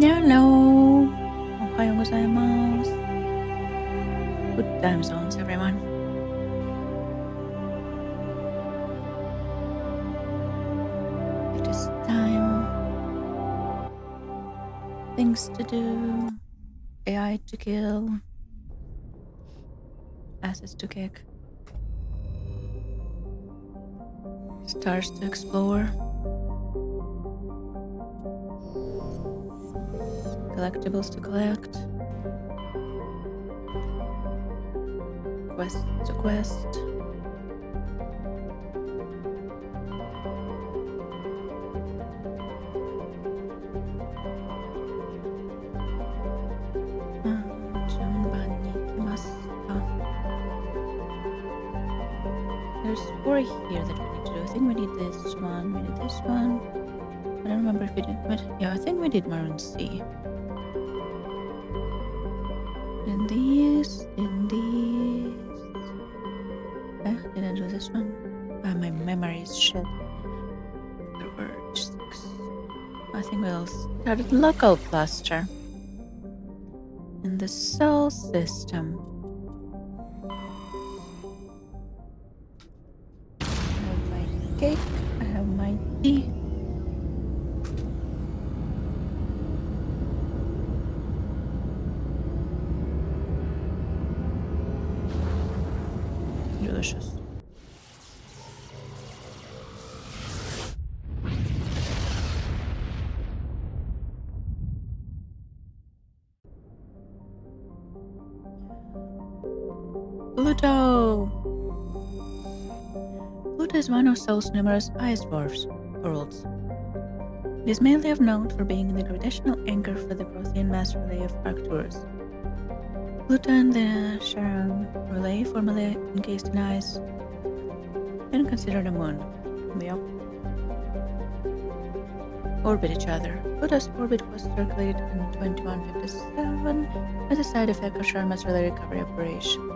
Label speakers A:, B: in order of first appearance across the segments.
A: Hello! おはようございます。Good time zones, everyone. It is time. Things to do. AI to kill. Asses to kick. Stars to explore. Collectibles to collect. Quests to quest. There's 4 here that we need to do. I think we did this one, we did this one. I don't remember if we did, but yeah, I think we did Maroon C. Then these. Did I do this one? My memory is shit. There were 6. I think we'll start with local cluster. In the Sol system. I have my cake, I have my tea. Delicious. Pluto! Pluto is one of Sol's numerous ice worlds. It is mainly of note for being the gravitational anchor for the Prothean mass relay of Arcturus. Pluto and the Charon relay, formerly encased in ice, and considered a moon. Yep. Orbit each other. Pluto's orbit was circulated in 2157 as a side effect of Charon's relay recovery operation.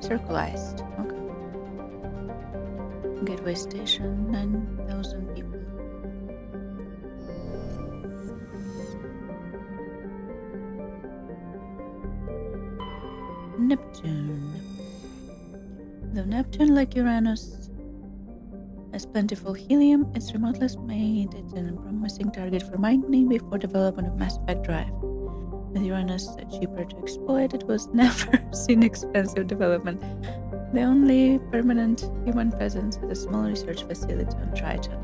A: Circleized. Okay. Gateway station, 9,000 people. Neptune. Though Neptune, like Uranus, has plentiful helium, its remoteness made it a promising target for mining before development of Mass Effect drive. With Uranus cheaper to exploit, it was never seen expensive development. The only permanent human presence is a small research facility on Triton.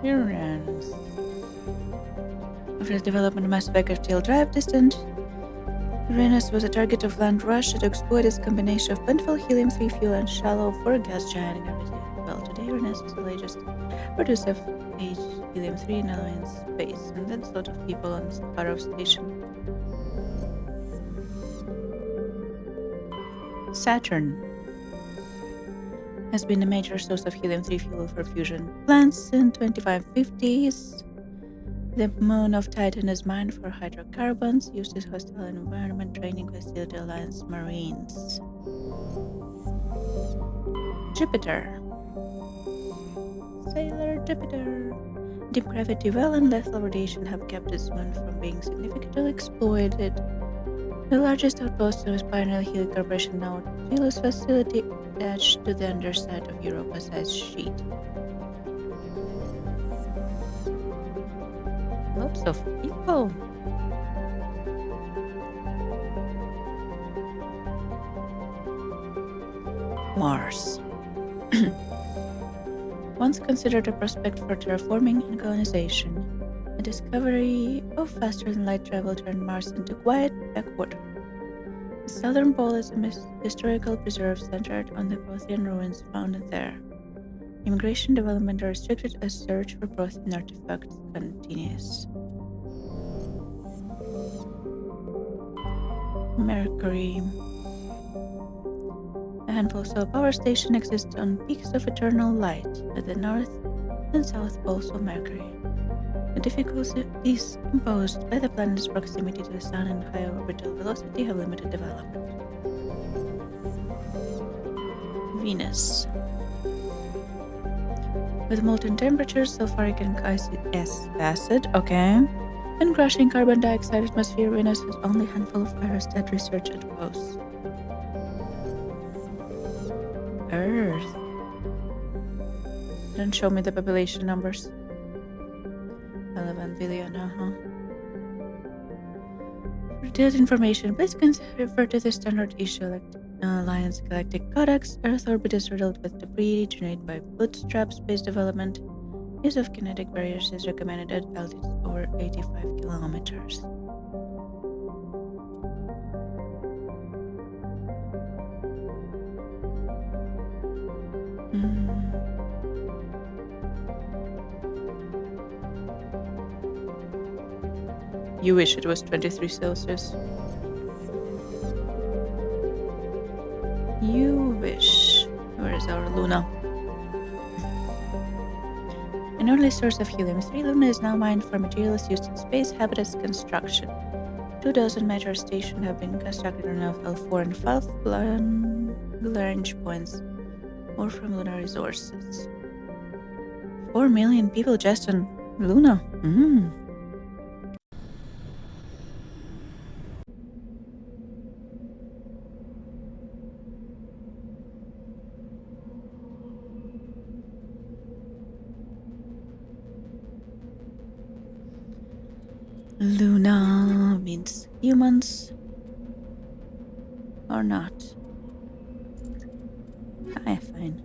A: Uranus. After the development of Mass Effect FTL drive distant, Uranus was a target of land rush to exploit its combination of plentiful helium-3 fuel and shallow 4 gas giant gravity. Well, today Uranus is the largest producer of helium-3 in alien space, and that's a lot of people on Sakharov station. Saturn has been a major source of helium-3 fuel for fusion plants since 2550s. The moon of Titan is mined for hydrocarbons, used as hostile environment training facility Alliance Marines. Jupiter. Sailor Jupiter. Deep gravity well and lethal radiation have kept its moon from being significantly exploited. The largest outpost was Pioneer Heli Corporation Nautilus facility attached to the underside of Europa-sized sheet. Lots of people. Mars. Once considered a prospect for terraforming and colonization, the discovery of faster-than-light travel turned Mars into quiet backwater. The southern pole is a historical preserve centered on the Prothean ruins found there. Immigration development are restricted as search for Prothean artifacts continues. Mercury. A handful of solar power stations exist on peaks of eternal light at the north and south poles of Mercury. The difficulties imposed by the planet's proximity to the Sun and high orbital velocity have limited development. Venus. With molten temperatures, sulfuric acid, okay, and crushing carbon dioxide atmosphere, Venus has only a handful of aerostat research outposts. Earth. Don't show me the population numbers. 11 billion, For detailed information, please refer to the standard issue Alliance Galactic Codex. Earth orbit is riddled with debris generated by bootstrap space development. Use of kinetic barriers is recommended at altitudes over 85 kilometers. You wish it was 23 Celsius. You wish. Where is our Luna? An early source of helium-3, Luna is now mined for materials used in space habitats construction. 2 dozen major stations have been constructed on L4 and 5 Lagrange points, more from lunar resources. 4 million people just on Luna. Luna means humans or not. Fine.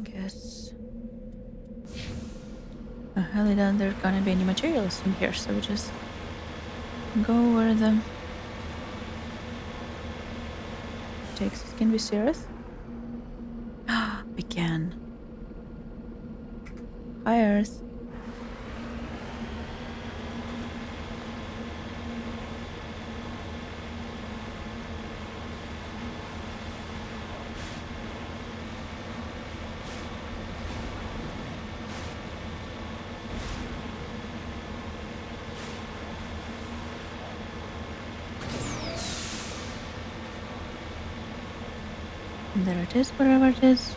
A: Guess. Hell, there's gonna be any materials in here, so we just go where the takes us. Can we see Earth? We can. Hi, Earth. There it is, wherever it is.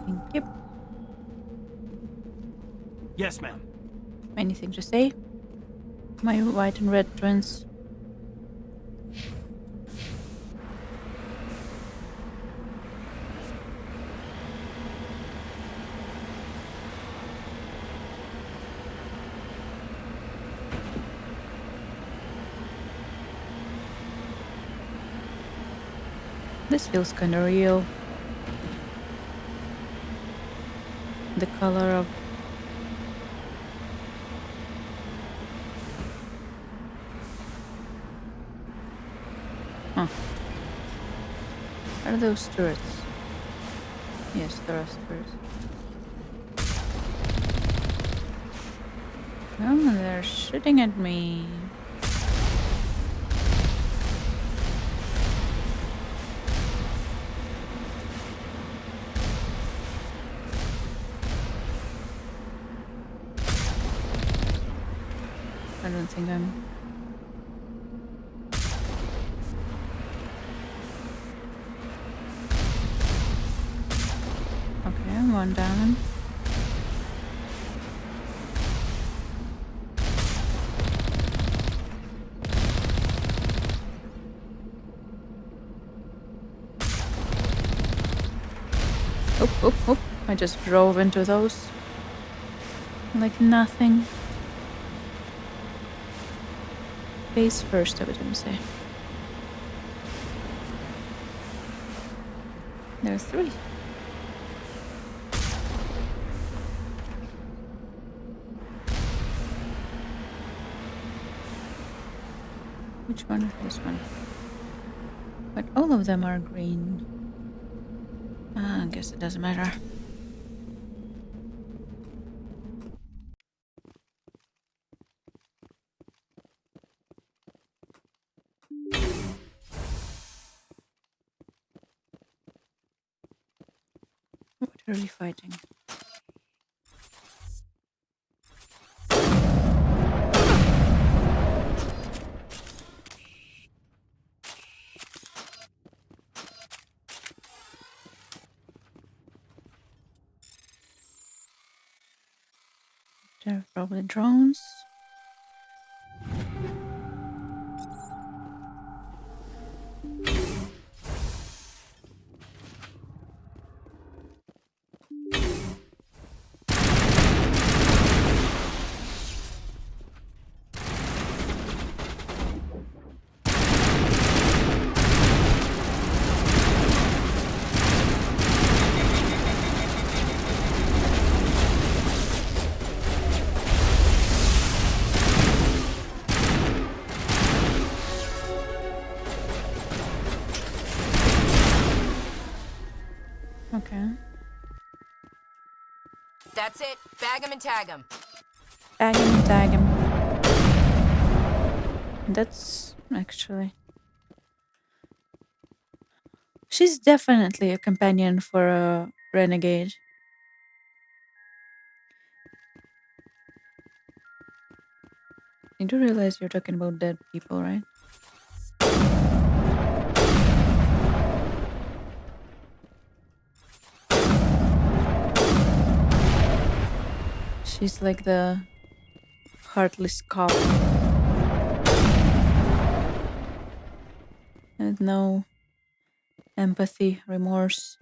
A: Thank you.
B: Yes, ma'am.
A: Anything to say? My white and red twins. This feels kind of real. The color of Are those turrets? Yes, there are turrets. Oh, they're shooting at me. I don't think I'm... Okay, I'm one down. Oop, oop, oop. I just drove into those. Like nothing. Face first, I would say. There's 3. Which one is this one? But all of them are green. I guess it doesn't matter. What are we fighting? They're probably drones. Okay.
B: That's it. Bag him and tag him.
A: Bag him and tag him. That's actually... She's definitely a companion for a renegade. You do realize you're talking about dead people, right? She's like the heartless cop. And no empathy, remorse,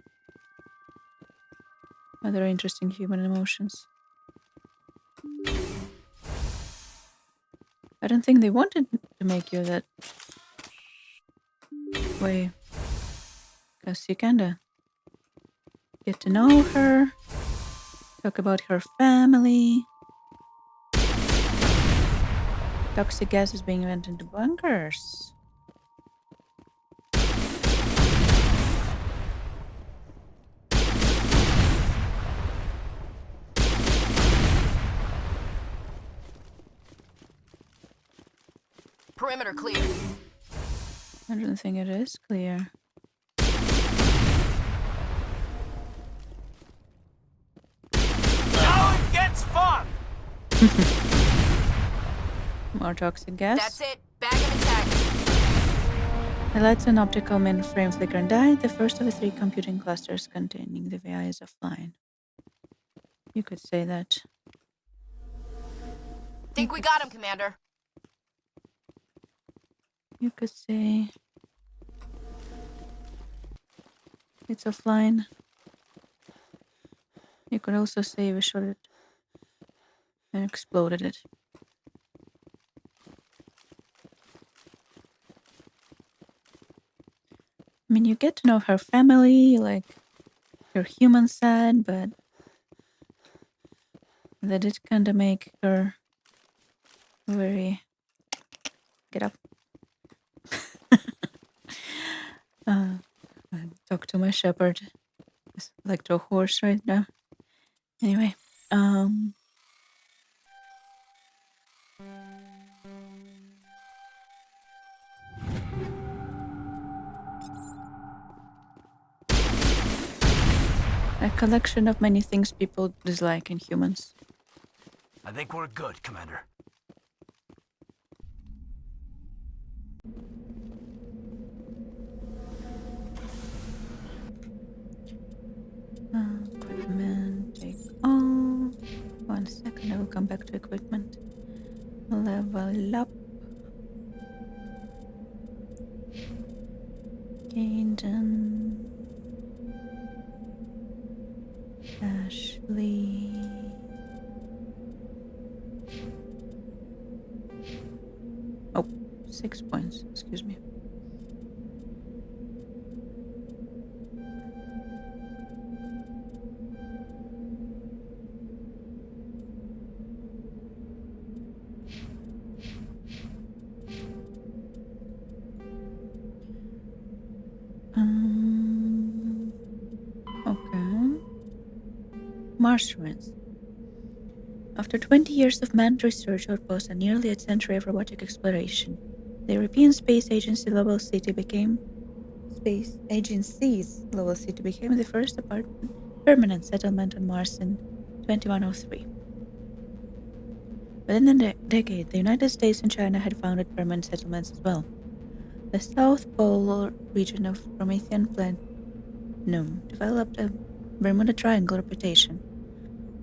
A: other interesting human emotions. I don't think they wanted to make you that way. Because you kinda get to know her, talk about her family. Toxic gas is being vented into bunkers.
B: Perimeter clear.
A: I don't think it is clear.
C: Now it gets fun!
A: More toxic gas.
B: That's it. Bag him and tag him.
A: The lights and optical mainframe flicker and die. The first of the 3 computing clusters containing the VI is offline. You could say that.
B: Think we got him, Commander.
A: You could say it's offline. You could also say we shot it and exploded it. I mean, you get to know her family, like her human side, but that did kind of make her very... Get up. I talk to my shepherd. It's like to a horse right now. Anyway, a collection of many things people dislike in humans.
C: I think we're good, Commander.
A: Equipment, take all. 1 second, I will come back to equipment. Level up. Gain done. Oh, 6 points. Excuse me. Okay. Mars ruins. After 20 years of manned research outposts and nearly a century of robotic exploration, the European Space Agency's Global City became the first permanent settlement on Mars in 2103. Within a decade, the United States and China had founded permanent settlements as well. The South Polar region of Promethean Planum developed a Bermuda Triangle reputation.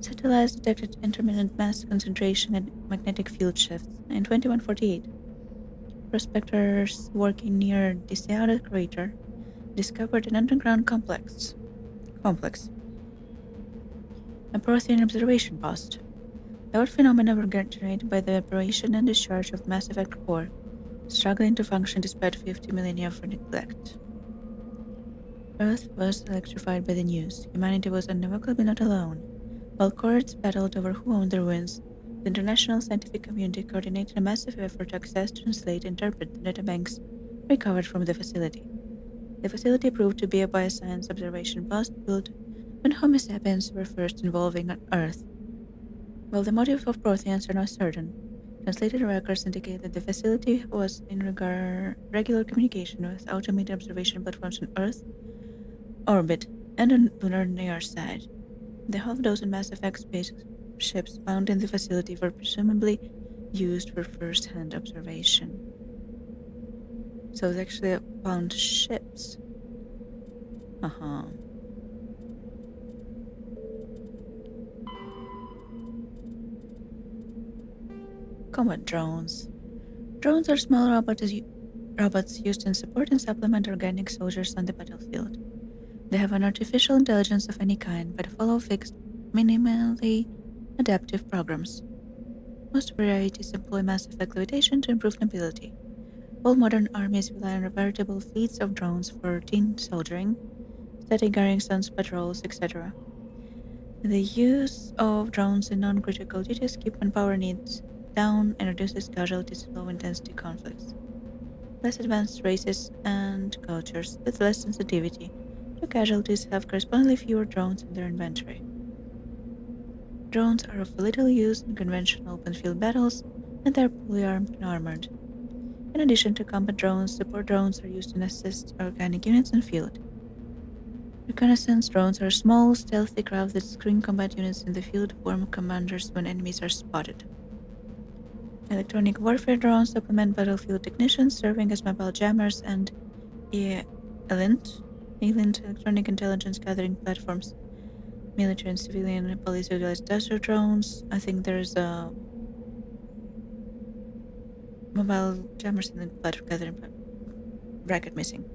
A: Satellites detected intermittent mass concentration and magnetic field shifts. In 2148, prospectors working near the Seattle crater discovered an underground complex, a Prothean observation post. The odd phenomena were generated by the operation and discharge of Mass Effect core, struggling to function despite 50 millennia of neglect. Earth was electrified by the news. Humanity was unavoidably not alone. While courts battled over who owned the ruins, the international scientific community coordinated a massive effort to access, translate, and interpret the databanks recovered from the facility. The facility proved to be a bioscience observation post built when Homo sapiens were first involving on Earth. While the motive of Protheans are not certain, translated records indicate that the facility was in regular communication with automated observation platforms on Earth orbit and on lunar near side. The half-dozen Mass Effect spaceships found in the facility were presumably used for first-hand observation. So they actually found ships. Combat drones. Drones are small robots used in support and supplement organic soldiers on the battlefield. They have an artificial intelligence of any kind, but follow fixed, minimally adaptive programs. Most varieties employ Mass Effect levitation to improve mobility. All modern armies rely on veritable fleets of drones for routine soldiering, static garrisons, patrols, etc. The use of drones in non-critical duties keeps manpower needs down and reduces casualties in low-intensity conflicts. Less advanced races and cultures with less sensitivity to casualties have correspondingly fewer drones in their inventory. Drones are of little use in conventional open-field battles, and they are poorly armed and armored. In addition to combat drones, support drones are used to assist organic units in field. Reconnaissance drones are small, stealthy craft that screen combat units in the field, form commanders when enemies are spotted. Electronic warfare drones supplement battlefield technicians, serving as mobile jammers and ELINT electronic intelligence gathering platforms. Military and civilian police utilize desert drones. I think there's a mobile jammers in the platform gathering bracket missing.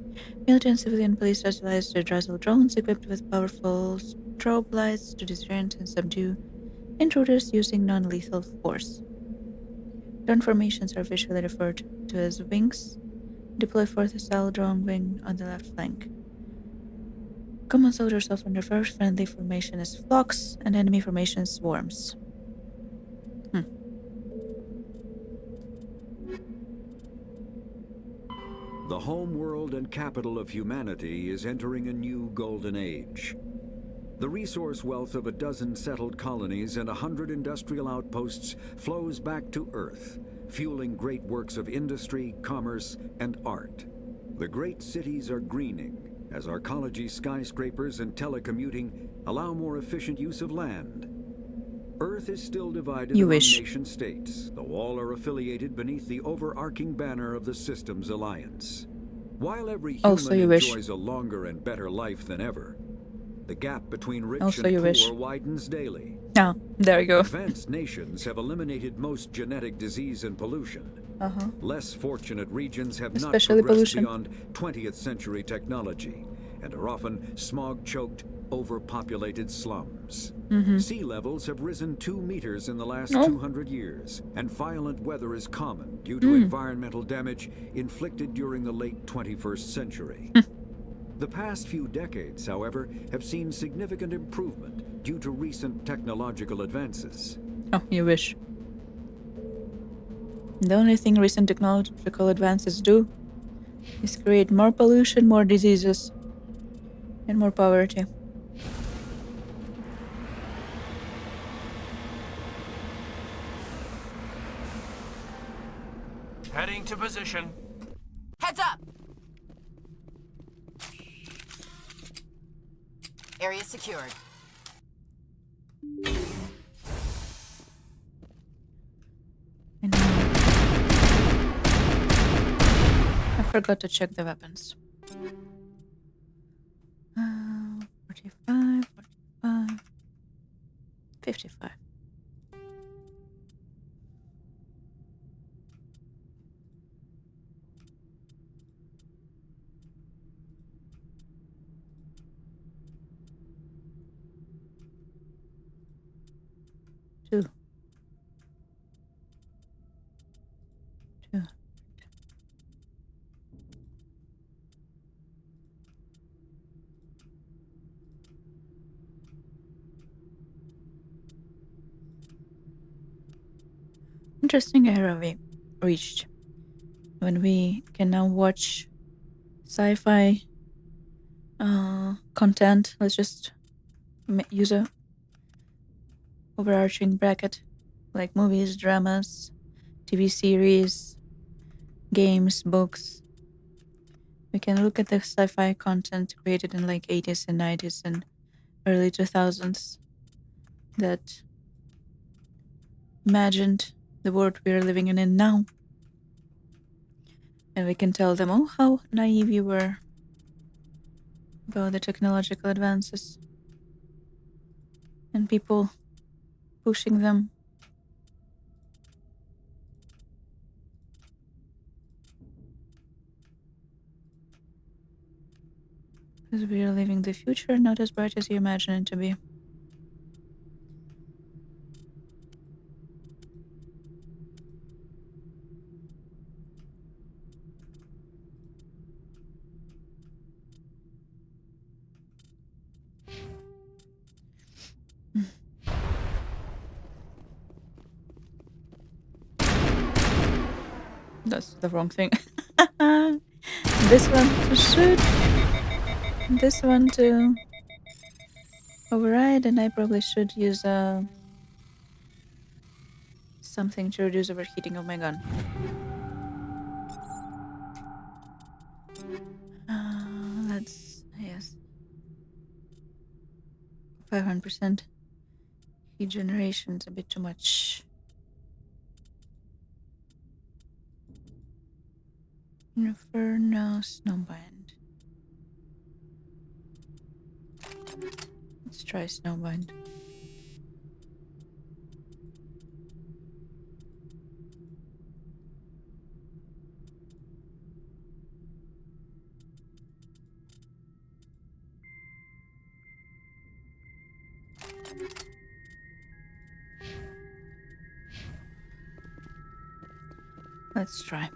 A: Military and civilian police utilize the Drizzle drones equipped with powerful strobe lights to disorient and subdue intruders using non-lethal force. Drone formations are visually referred to as wings. Deploy fourth style drone wing on the left flank. Common soldiers often refer to friendly formation as flocks and enemy formation as swarms.
D: The home world and capital of humanity is entering a new golden age. The resource wealth of a dozen settled colonies and 100 industrial outposts flows back to Earth, fueling great works of industry, commerce, and art. The great cities are greening as arcology skyscrapers and telecommuting allow more efficient use of land. Earth is still divided among nation-states, though all are affiliated beneath the overarching banner of the Systems Alliance. While every human enjoys a longer and better life than ever, the gap between rich and poor widens daily.
A: There we go.
D: Advanced nations have eliminated most genetic disease and pollution. Less fortunate regions have not progressed beyond 20th century technology and are often smog-choked, overpopulated slums. Sea levels have risen 2 meters in the last 200 years, and violent weather is common due to environmental damage inflicted during the late 21st century. The past few decades, however, have seen significant improvement due to recent technological advances.
A: Oh, you wish. The only thing recent technological advances do is create more pollution, more diseases, and more poverty.
C: Heading to position.
B: Heads up! Area secured.
A: And I forgot to check the weapons. 45, 45, 55. Two. Interesting era we reached when we can now watch sci-fi content. Let's just use a overarching bracket like movies, dramas, TV series, games, books. We can look at the sci-fi content created in like 80s and 90s and early 2000s that imagined the world we are living in now. And we can tell them, oh, how naive you were about the technological advances. And people pushing them. Because we are living the future, not as bright as you imagine it to be. That's the wrong thing. This one to shoot. This one to override, and I probably should use something to reduce overheating of my gun. Let's, yes. 500% heat generation is a bit too much. Inferno Snowbind. Let's try Snowbind. Let's try.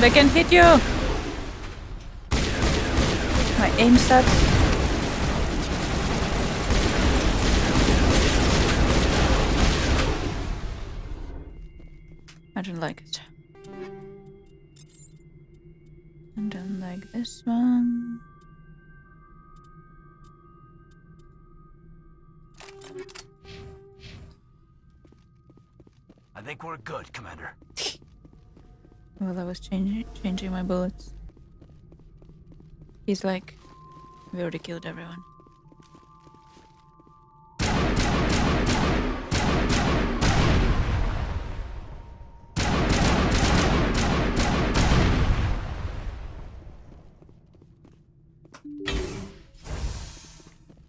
A: I can't hit you! My aim sucks. I don't like it. I don't like this one.
C: I think we're good, Commander.
A: Well, I was changing my bullets. He's like, we already killed everyone.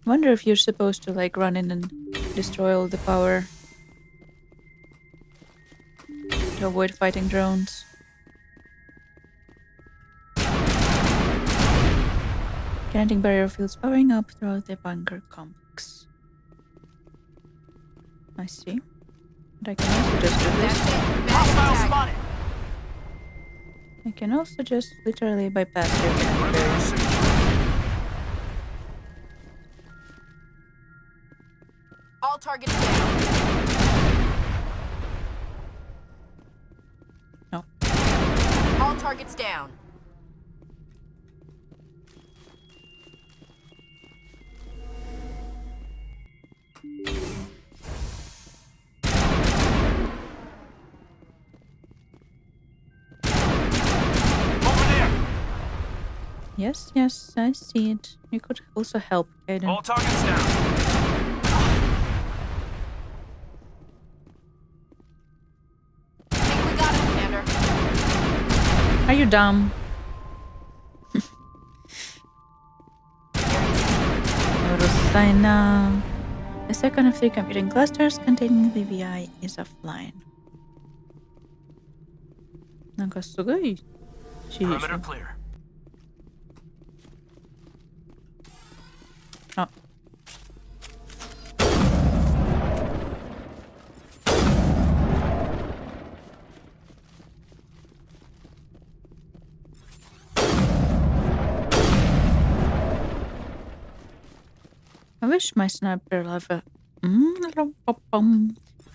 A: Wonder if you're supposed to like run in and destroy all the power to avoid fighting drones. Kinetic barrier fields powering up throughout the bunker complex. I see. But I can also just do this.
C: Hostile spotted.
A: I can also just literally bypass their kinetic
C: Perimeter
A: barrier.
C: secure.
B: All targets down.
A: No.
B: All targets down.
C: Over there.
A: Yes, yes, I see it. You could also help, Kaden.
C: All targets down.
B: Think we got it, Commander.
A: Are you dumb? Rosina. The second of 3 computing clusters containing the VI is offline. なんかすごい指示
C: Perimeter clear.
A: あ I wish my sniper had a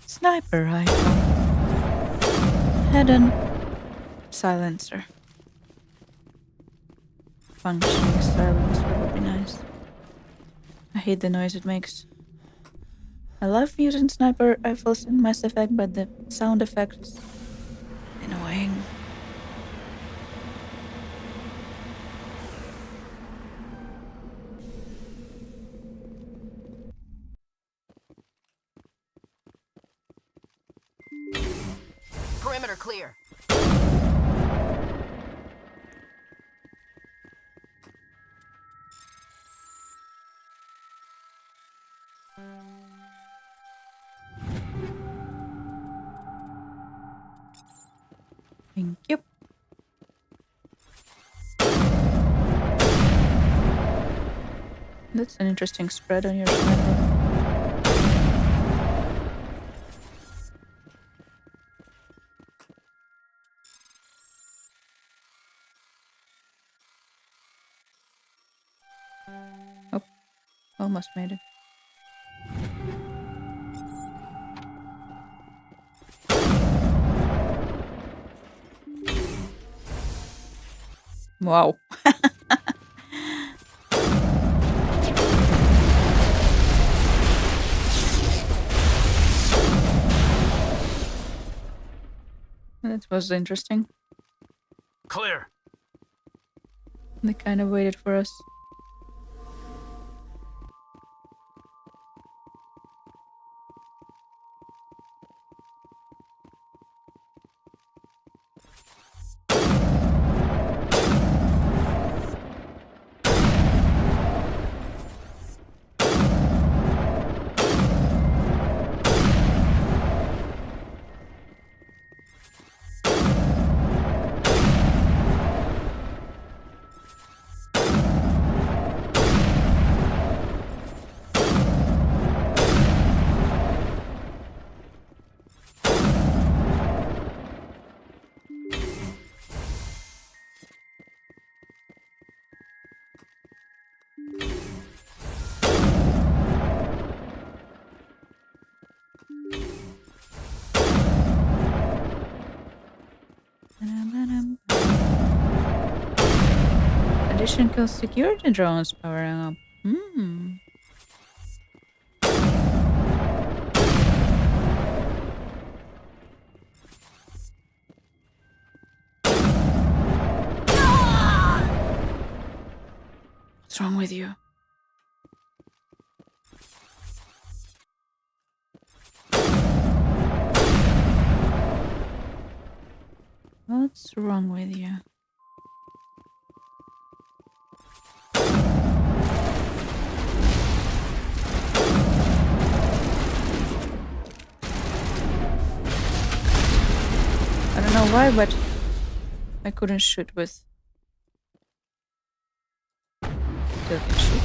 A: sniper rifle had an silencer. Functioning silencer would be nice. I hate the noise it makes. I love using sniper rifles in Mass Effect, but the sound effect is annoying.
B: Perimeter clear.
A: Thank you. That's an interesting spread on your sniper. Oh, almost made it. Wow. That was interesting.
C: Clear.
A: They kind of waited for us. Additional security drones powering up. Hmm. What's wrong with you? What's wrong with you? why, but I couldn't shoot with. Still can shoot.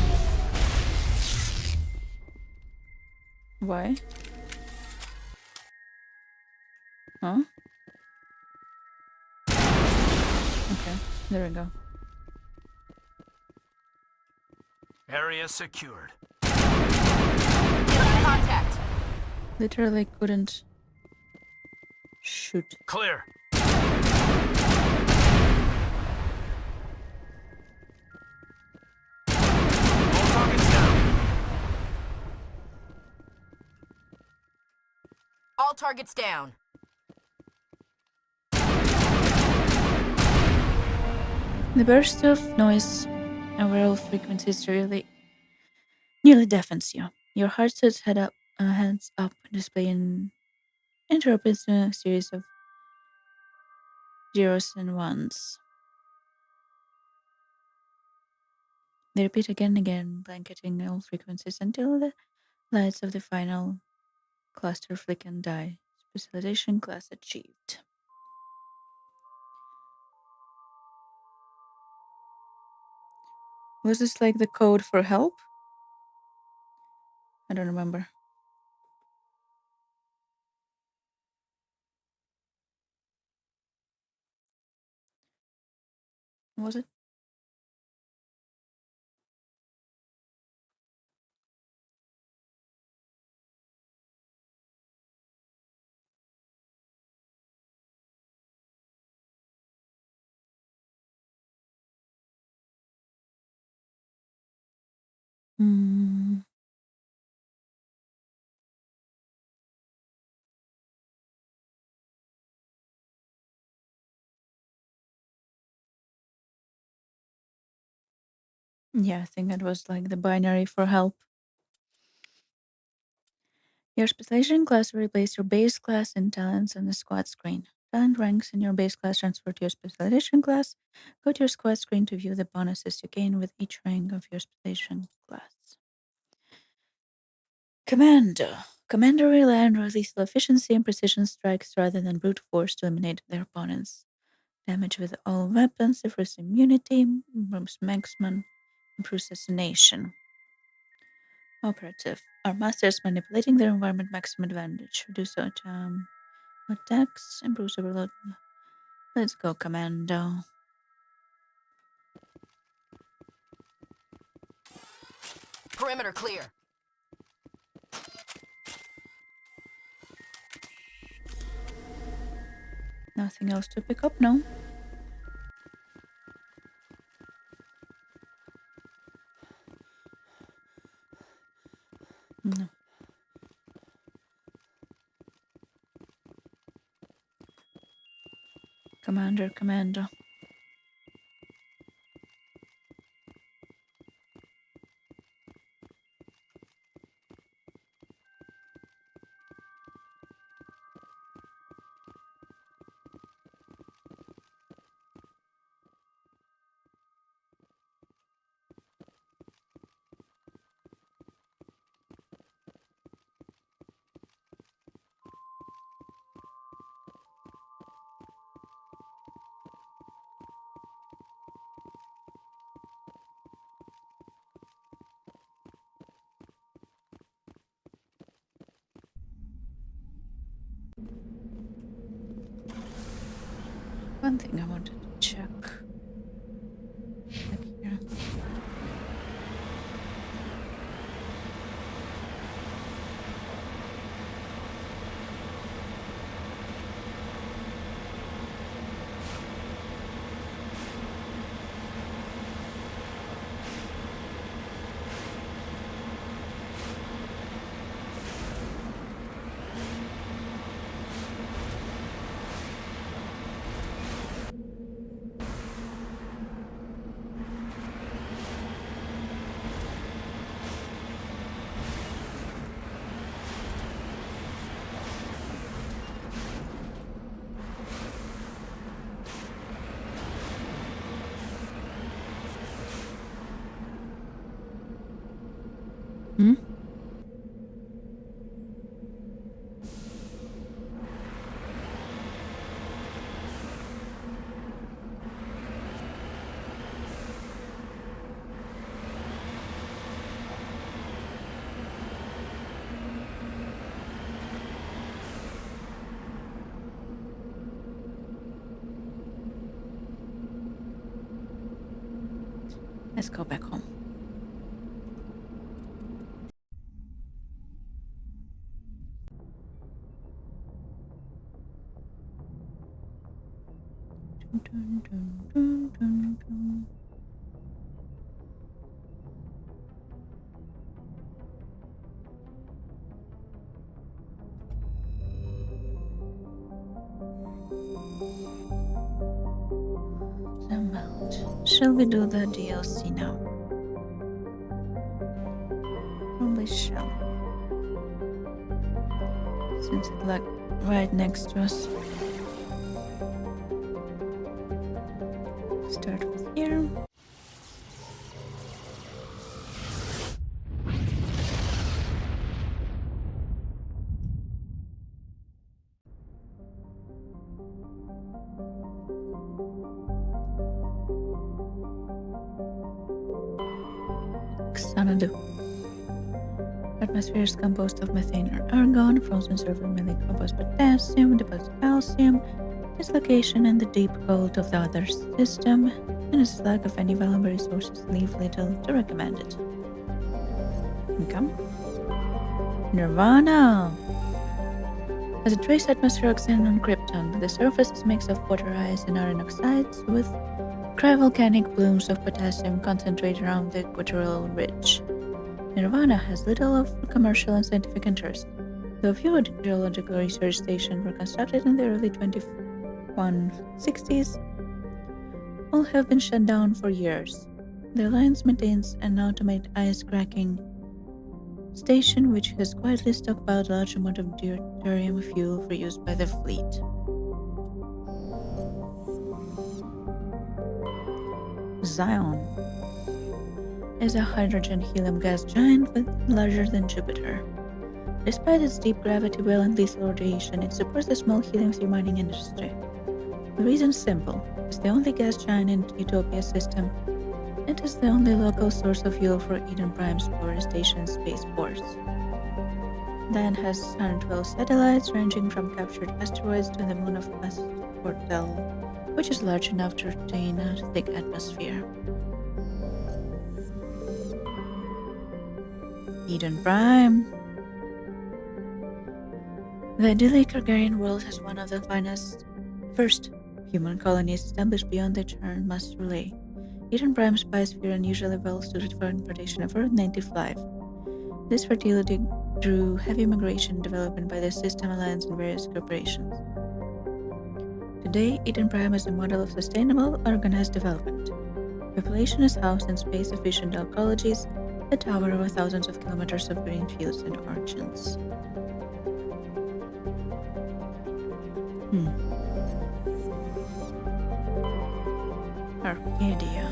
A: Why? Huh? Okay, there we go.
C: Area secured.
B: Contact.
A: Literally couldn't shoot.
C: Clear. All targets down.
B: All targets down.
A: The burst of noise over all frequencies nearly deafens you. Your heart sets hands up, displaying interrupts in a series of zeros and ones. They repeat again and again, blanketing all frequencies until the lights of the final cluster flick and die. Specialization class achieved. Was this like the code for help? I don't remember. Was it? Hmm. Yeah, I think it was like the binary for help. Your specialization class will replace your base class in talents on the squad screen. Talent ranks in your base class transfer to your specialization class. Go to your squad screen to view the bonuses you gain with each rank of your specialization class. Commando. Commander rely on lethal efficiency and precision strikes rather than brute force to eliminate their opponents. Damage with all weapons, differs immunity, improves marksman, improves assassination. Operative. Our masters manipulating their environment maximum advantage. Reduce attacks, improves overload. Let's go, Commando.
B: Perimeter clear.
A: Nothing else to pick up, no? No. Commander. One thing I wanted to check. Back here. go back home. Dun, dun, dun, dun, dun. The mount. Shall we do the DLC now? Probably shall. Since it's like right next to us. Start with here. Xanadu. Atmosphere is composed of methane or argon, frozen sulfur, mainly composed potassium, deposited calcium. Its location in the deep cold of the other system, and its lack of any valuable resources leave little to recommend it. Come. Nirvana! As a trace atmosphere oxygen on Krypton, the surface is a mix of water ice and iron oxides with cryvolcanic plumes of potassium concentrated around the equatorial ridge. Nirvana has little of commercial and scientific interest, though a few geological research stations were constructed in the early 2160s. All have been shut down for years. The Alliance maintains an automated ice cracking station which has quietly stockpiled a large amount of deuterium fuel for use by the fleet. Zion is a hydrogen-helium gas giant larger than Jupiter. Despite its deep gravity well and lethal radiation, it supports the small helium-3 mining industry. The reason is simple. It's the only gas giant in Utopia's system. It is the only local source of fuel for Eden Prime's power station spaceports. Then has 112 satellites ranging from captured asteroids to the moon of Pastortel, which is large enough to retain a thick atmosphere. Eden Prime. The idyllic Targaryen world has one of the first human colonies established beyond the Churn-Must Relay. Eden Prime's biosphere unusually well suited for importation of Earth-native life. This fertility drew heavy migration and development by the System Alliance and various corporations. Today, Eden Prime is a model of sustainable, organized development. Population is housed in space-efficient ecologies that tower over thousands of kilometers of green fields and orchards. Arcadia.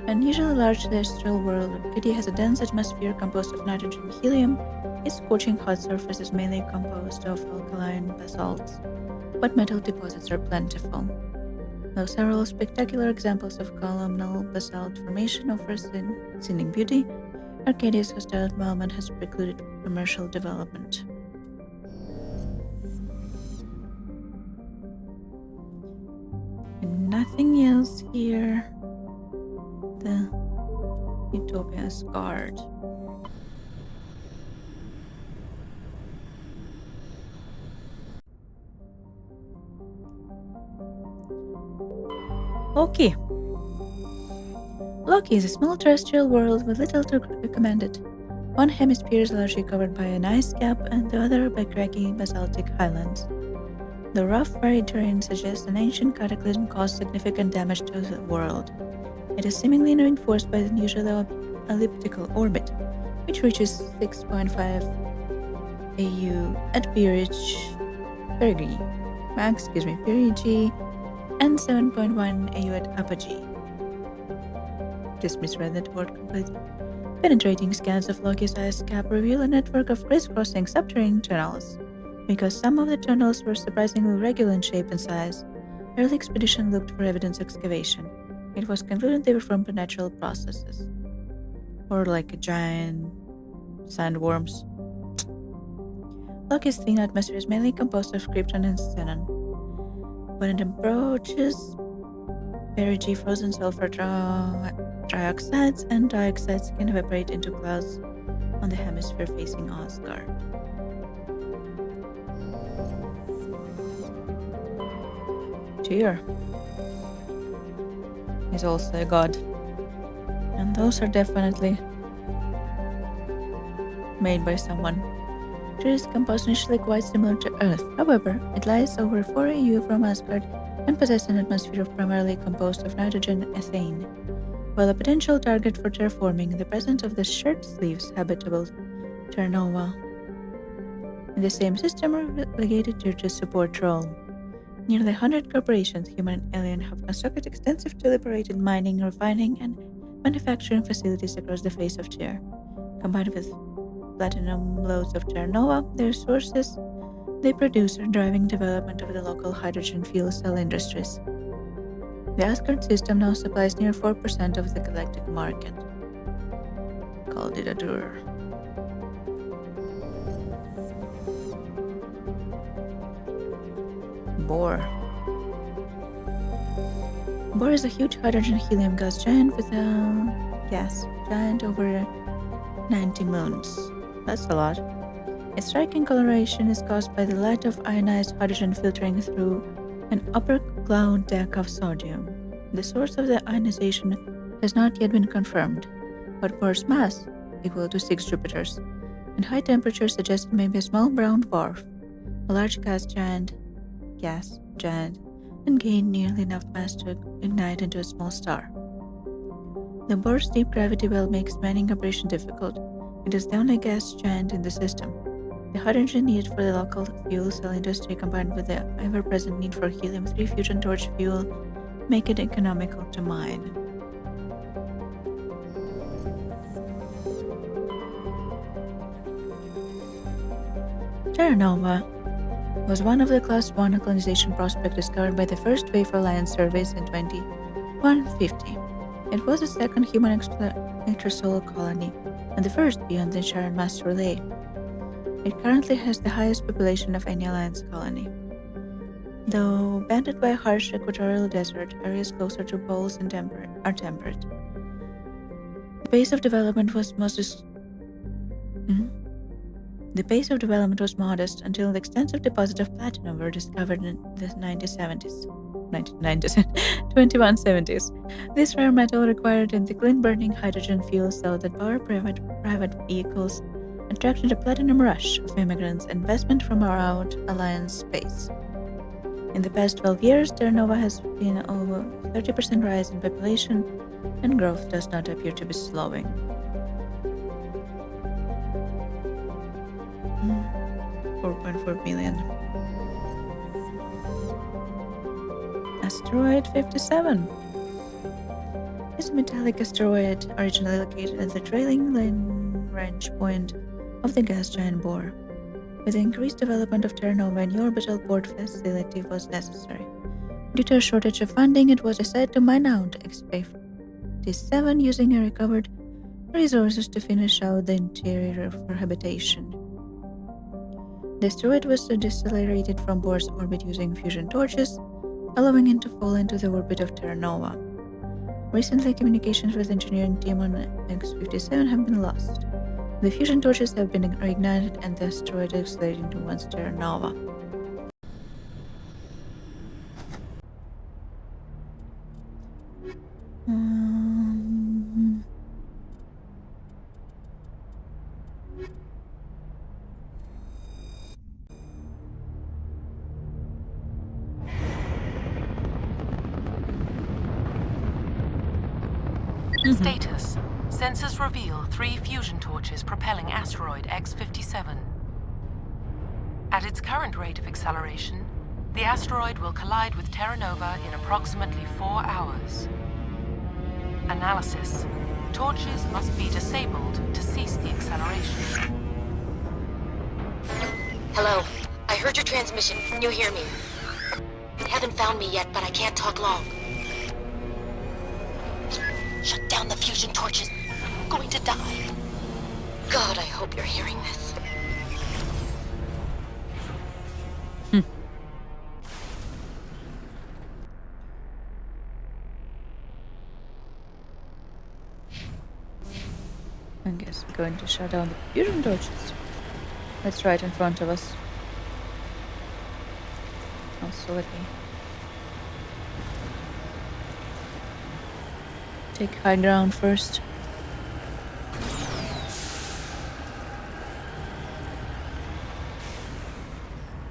A: Unusually large terrestrial world, Arcadia has a dense atmosphere composed of nitrogen and helium. Its scorching hot surface is mainly composed of alkaline basalts, but metal deposits are plentiful. Though several spectacular examples of columnal basalt formation offer scenic beauty, Arcadia's hostile environment has precluded commercial development. And nothing else here. The Utopia is guard. Loki. Loki is a small terrestrial world with little to recommend it. One hemisphere is largely covered by an ice cap and the other by craggy basaltic highlands. The rough, varied terrain suggests an ancient cataclysm caused significant damage to the world. It is seemingly reinforced by an unusually elliptical orbit, which reaches 6.5 AU at perigee, and 7.1 AU at apogee. Just misread that word completely. Penetrating scans of Loki's ice cap reveal a network of crisscrossing subterranean tunnels. Because some of the tunnels were surprisingly regular in shape and size, early expedition looked for evidence excavation. It was concluded they were from natural processes. Or like giant sandworms. Loki's thin atmosphere is mainly composed of krypton and xenon. When it approaches perigee, frozen sulfur trioxides and dioxides can evaporate into clouds on the hemisphere facing Asgard. Tyr is also a god, and those are definitely made by someone. Tyr is compositionally quite similar to Earth. However, it lies over 4 AU from Asgard and possesses an atmosphere primarily composed of nitrogen and ethane. While a potential target for terraforming, the presence of the shirt sleeves habitable Terranova in the same system relegated Tyr to support role. Nearly 100 corporations, human and alien, have constructed extensive deliberated mining, refining, and manufacturing facilities across the face of Tyr. Combined with platinum lodes of Terranova, the resources they produce are driving development of the local hydrogen fuel cell industries. The Asgard system now supplies near 4% of the galactic market. Called it a Dur. Bohr. Bohr is a huge hydrogen-helium gas giant with a gas giant over 90 moons. That's a lot. Its striking coloration is caused by the light of ionized hydrogen filtering through an upper cloud deck of sodium. The source of the ionization has not yet been confirmed, but Bohr's mass, equal to 6 Jupiters, and high temperature suggest it may be a small brown dwarf, a large gas giant, and gain nearly enough mass to ignite into a small star. The Bohr's deep gravity well makes mining operation difficult. It is the only gas giant in the system. The hydrogen needed for the local fuel cell industry, combined with the ever-present need for helium-3 fusion torch fuel, make it economical to mine. Terranova was one of the Class 1 colonization prospects discovered by the first Wave Alliance surveys in 2150. It was the second human extrasolar colony and the first beyond the Charon Master Relay. It currently has the highest population of any Alliance colony. Though bounded by a harsh equatorial desert, areas closer to poles and are temperate. The pace of development was modest until the extensive deposits of platinum were discovered in the 2170s. This rare metal required in the clean-burning hydrogen fuel cell that power private vehicles attracted a platinum rush of immigrants and investment from around Alliance space. In the past 12 years, Terranova has been over 30% rise in population, and growth does not appear to be slowing. 4.4 million. Asteroid 57 is a metallic asteroid originally located at the trailing Lagrange point of the gas giant Bohr. With the increased development of Terranova, a new orbital port facility was necessary. Due to a shortage of funding, it was decided to mine out X-57 using a recovered resources to finish out the interior for habitation. The asteroid was decelerated from Bohr's orbit using fusion torches, allowing it to fall into the orbit of Terranova. Recently, communications with the engineering team on X-57 have been lost. The fusion torches have been reignited and the asteroid accelerated towards Terranova.
E: Status. Sensors reveal 3 fusion torches propelling asteroid X-57. At its current rate of acceleration, the asteroid will collide with Terranova in approximately 4 hours. Analysis. Torches must be disabled to cease the acceleration.
F: Hello. I heard your transmission. Can you hear me? Haven't found me yet, but I can't talk long. Shut down the fusion torches. I'm going to die. God, I hope you're hearing this.
A: Is he going to shut down the fusion torches? That's right in front of us. Also, let me take high ground first.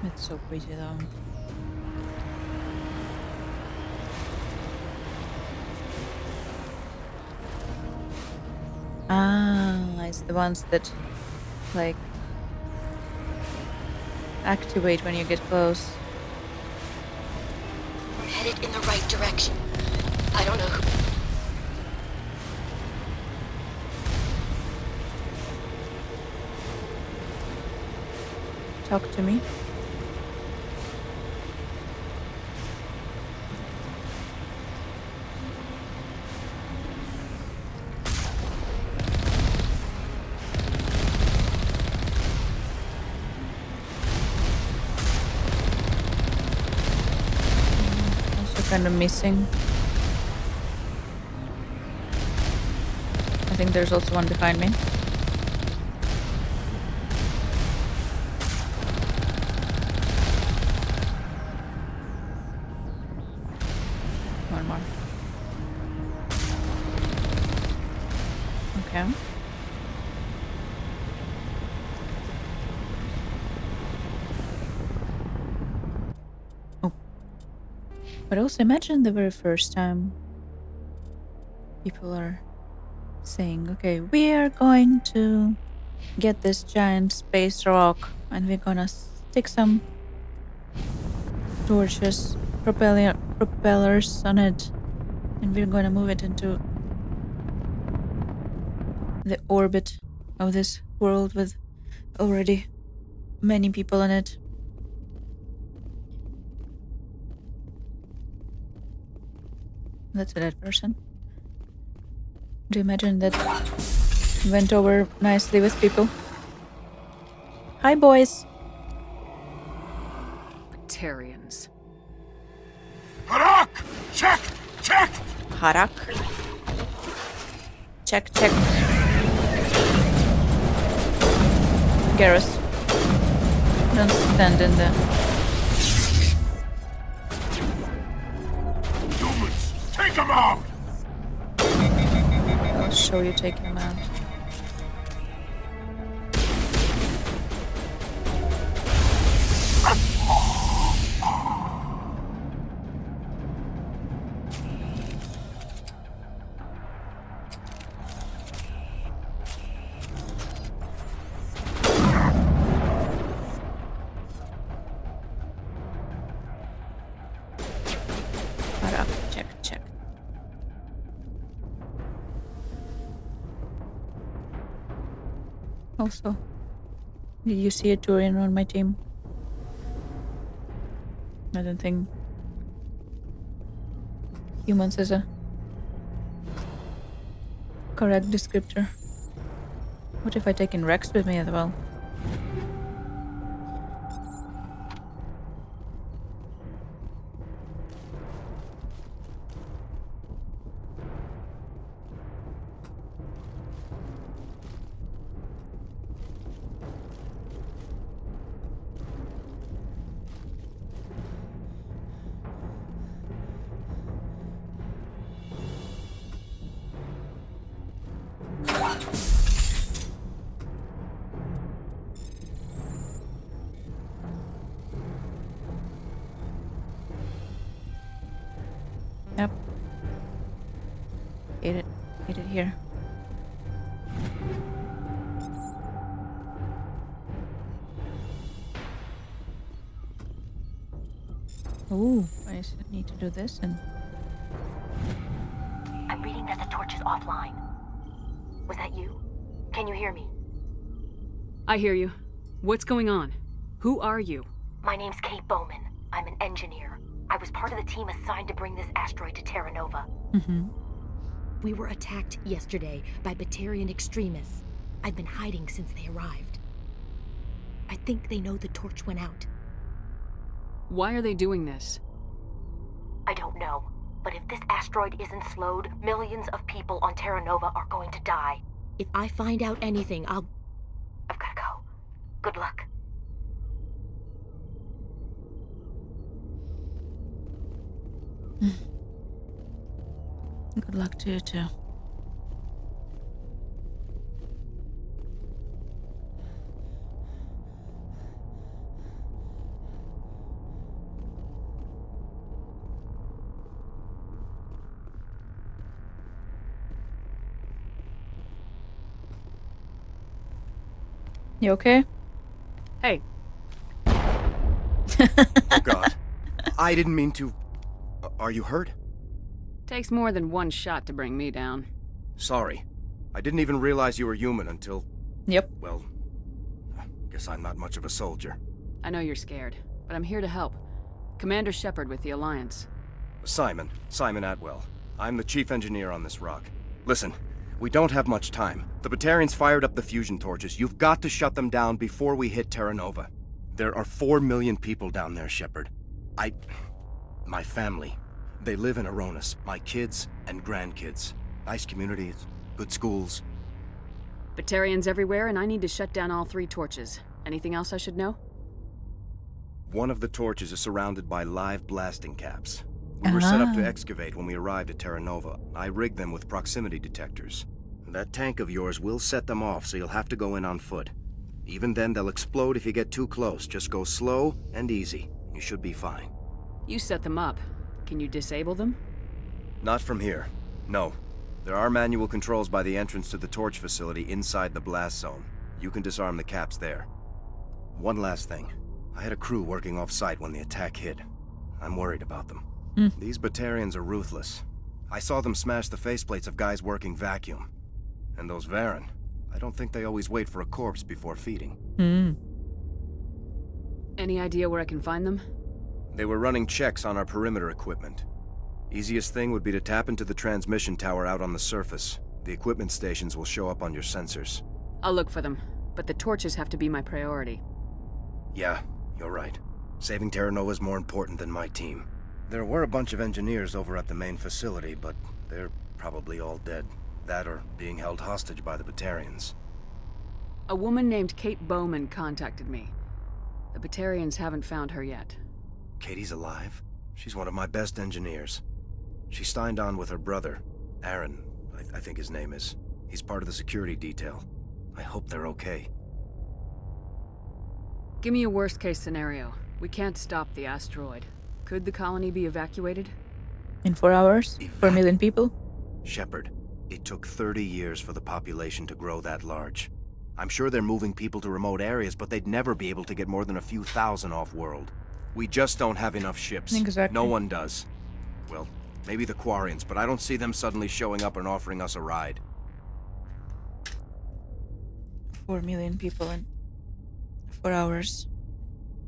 A: It's so pretty though. Ah, it's the ones that like activate when you get close.
F: We're headed in the right direction. I don't know who.
A: Talk to me. Kind of missing. I think there's also one behind me. One more. Okay. But also imagine the very first time people are saying, okay, we are going to get this giant space rock and we're gonna stick some torches, propellers on it, and we're gonna move it into the orbit of this world with already many people in it. That's a dead person. Do you imagine that went over nicely with people? Hi, boys.
G: Batarians.
C: Harak! Check! Check!
A: Harak. Check, check. Garrus. Don't stand in the...
C: Humans! Take them out!
A: I'll show you taking him out. Check, check. Also, did you see a Turian on my team? I don't think humans is a correct descriptor. What if I take in Rex with me as well? Yep. Hit it here. Ooh, I need to do this and...
F: I'm reading that the torch is offline. Was that you? Can you hear me?
G: I hear you. What's going on? Who are you?
F: My name's Kate Bowman. I'm an engineer. I was part of the team assigned to bring this asteroid to Terra Nova.
A: Mm-hmm.
H: We were attacked yesterday by Batarian extremists. I've been hiding since they arrived. I think they know the torch went out.
G: Why are they doing this?
F: I don't know, but if this asteroid isn't slowed, millions of people on Terra Nova are going to die.
H: If I find out anything,
F: I've gotta go. Good luck.
A: Good luck to you too. You okay?
G: Hey,
I: Oh God. I didn't mean to... Are you hurt?
G: takes more than one shot to bring me down.
I: Sorry. I didn't even realize you were human until...
A: Yep.
I: Well... guess I'm not much of a soldier.
G: I know you're scared, but I'm here to help. Commander Shepard with the Alliance.
I: Simon Atwell. I'm the chief engineer on this rock. Listen, we don't have much time. The Batarians fired up the fusion torches. You've got to shut them down before we hit Terra Nova. There are 4 million people down there, Shepard. My family. They live in Aronis. My kids and grandkids. Nice communities, good schools.
G: Batarians everywhere, and I need to shut down all 3 torches. Anything else I should know?
I: One of the torches is surrounded by live blasting caps. We were set up to excavate when we arrived at Terra Nova. I rigged them with proximity detectors. That tank of yours will set them off, so you'll have to go in on foot. Even then, they'll explode if you get too close. Just go slow and easy. You should be fine.
G: You set them up. Can you disable them?
I: Not from here. No. There are manual controls by the entrance to the torch facility inside the blast zone. You can disarm the caps there. One last thing. I had a crew working off-site when the attack hit. I'm worried about them. These Batarians are ruthless. I saw them smash the faceplates of guys working vacuum. And those Varen, I don't think they always wait for a corpse before feeding.
G: Any idea where I can find them?
I: They were running checks on our perimeter equipment. Easiest thing would be to tap into the transmission tower out on the surface. The equipment stations will show up on your sensors.
G: I'll look for them, but the torches have to be my priority.
I: Yeah, you're right. Saving Terra Nova is more important than my team. There were a bunch of engineers over at the main facility, but they're probably all dead. That or being held hostage by the Batarians.
G: A woman named Kate Bowman contacted me. The Batarians haven't found her yet.
I: Katie's alive? She's one of my best engineers. She signed on with her brother, Aaron, I think his name is. He's part of the security detail. I hope they're okay.
G: Give me a worst-case scenario. We can't stop the asteroid. Could the colony be evacuated?
A: In 4 hours? 4 million people?
I: Shepard, it took 30 years for the population to grow that large. I'm sure they're moving people to remote areas, but they'd never be able to get more than a few thousand off-world. We just don't have enough ships.
A: Exactly.
I: No one does. Well, maybe the Quarians, but I don't see them suddenly showing up and offering us a ride.
A: 4 million people in 4 hours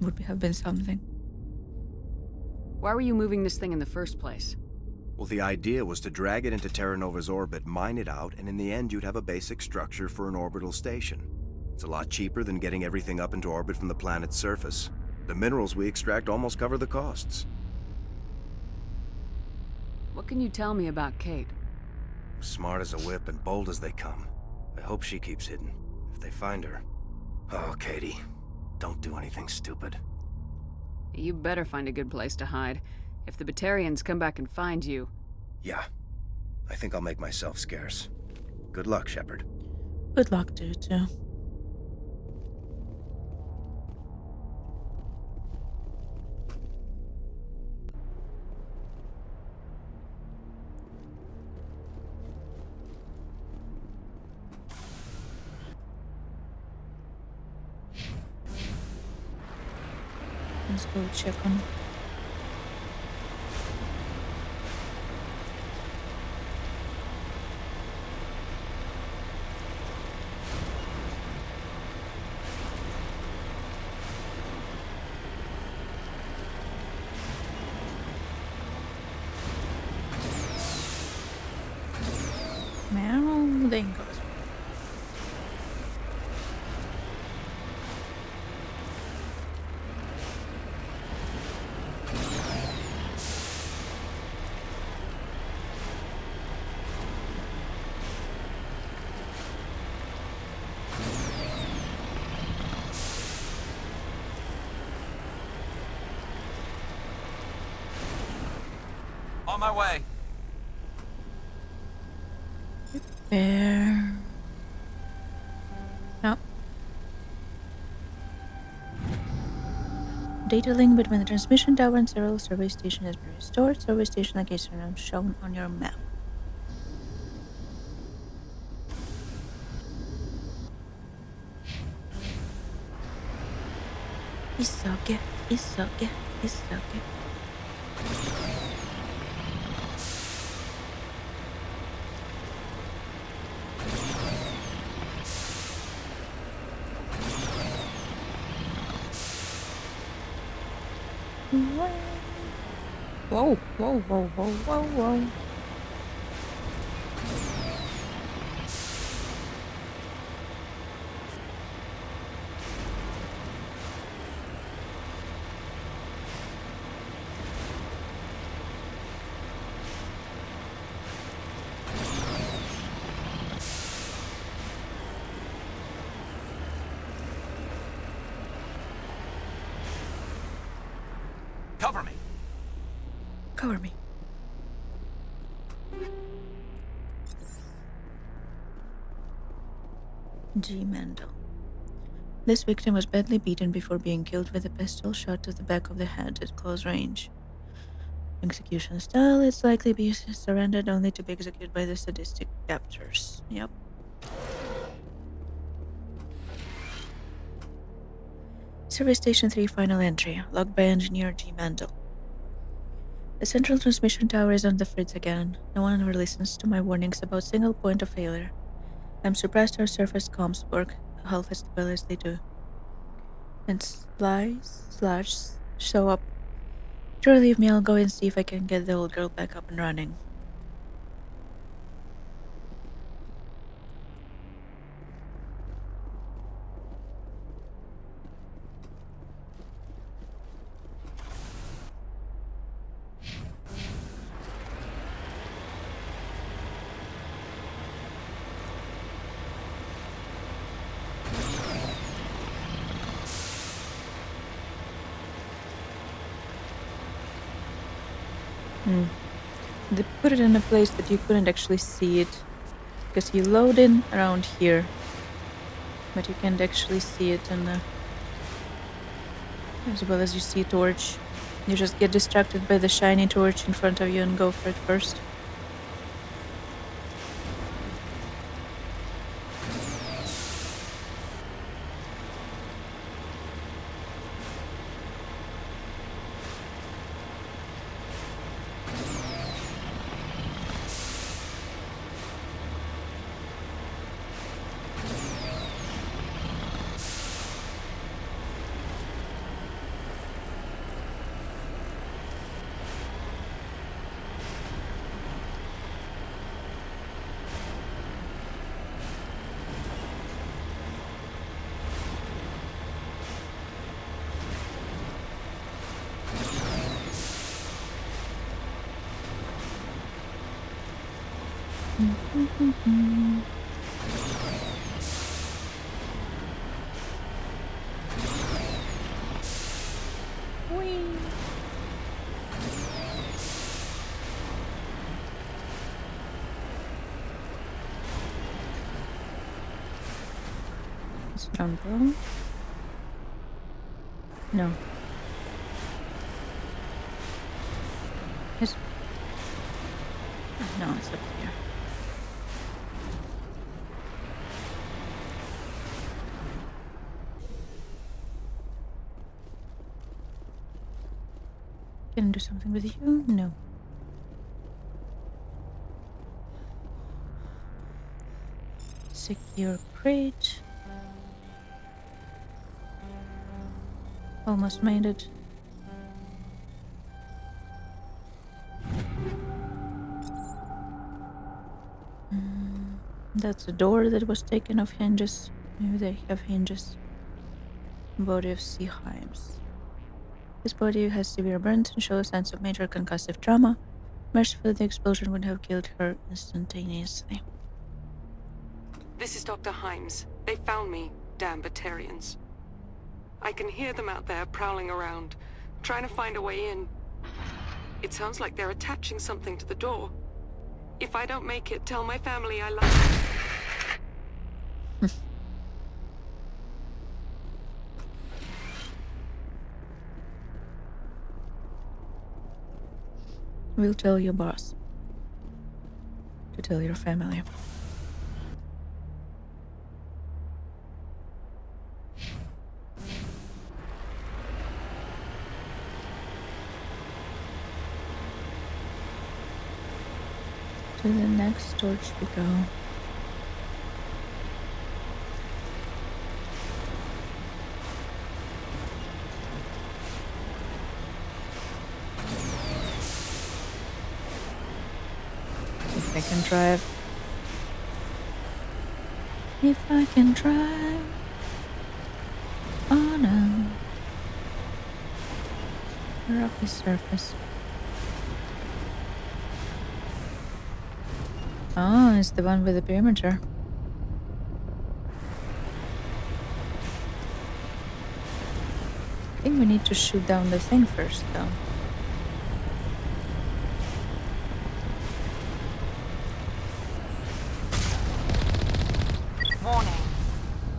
A: would have been something.
G: Why were you moving this thing in the first place?
I: Well, the idea was to drag it into Terra Nova's orbit, mine it out, and in the end you'd have a basic structure for an orbital station. It's a lot cheaper than getting everything up into orbit from the planet's surface. The minerals we extract almost cover the costs.
G: What can you tell me about Kate?
I: Smart as a whip and bold as they come. I hope she keeps hidden. If they find her... Oh, Katie. Don't do anything stupid.
G: You better find a good place to hide. If the Batarians come back and find you...
I: Yeah. I think I'll make myself scarce. Good luck, Shepard.
A: Good luck to you too. Let's go check on. Meow, there goes.
J: my way.
A: Repair. No. Data link between the transmission tower and several survey stations has been restored. Survey station location is shown on your map. Isoge, Isoge, Isoge. Whoa, whoa, whoa, whoa, whoa, whoa.
J: Cover me.
A: Cover me. G. Mandel. This victim was badly beaten before being killed with a pistol shot to the back of the head at close range. Execution style is likely be surrendered only to be executed by the sadistic captors. Yep. Service Station 3 final entry, logged by Engineer G. Mandel. The central transmission tower is on the fritz again. No one ever listens to my warnings about single point of failure. I'm surprised our surface comms work half as well as they do. And slash show up. Sure, leave me, I'll go and see if I can get the old girl back up and running. They put it in a place that you couldn't actually see it, because you load in around here, but you can't actually see it in the... as well as you see torch. You just get distracted by the shiny torch in front of you and go for it first. It's down below. No. It's... no, it's up here. Can I do something with you? No. Secure crate. Almost made it. That's a door that was taken off hinges. Maybe they have hinges. Body of C. Himes. This body has severe burns and shows signs of major concussive trauma. Mercifully, the explosion would have killed her instantaneously.
E: This is Dr. Himes. They found me, damn Batarians. I can hear them out there prowling around, trying to find a way in. It sounds like they're attaching something to the door. If I don't make it, tell my family I love them.
A: We'll tell your boss to tell your family. To the next torch we go. If I can drive. If I can drive. Oh no. Rocky surface. Oh, it's the one with the perimeter. I think we need to shoot down the thing first, though.
E: Warning.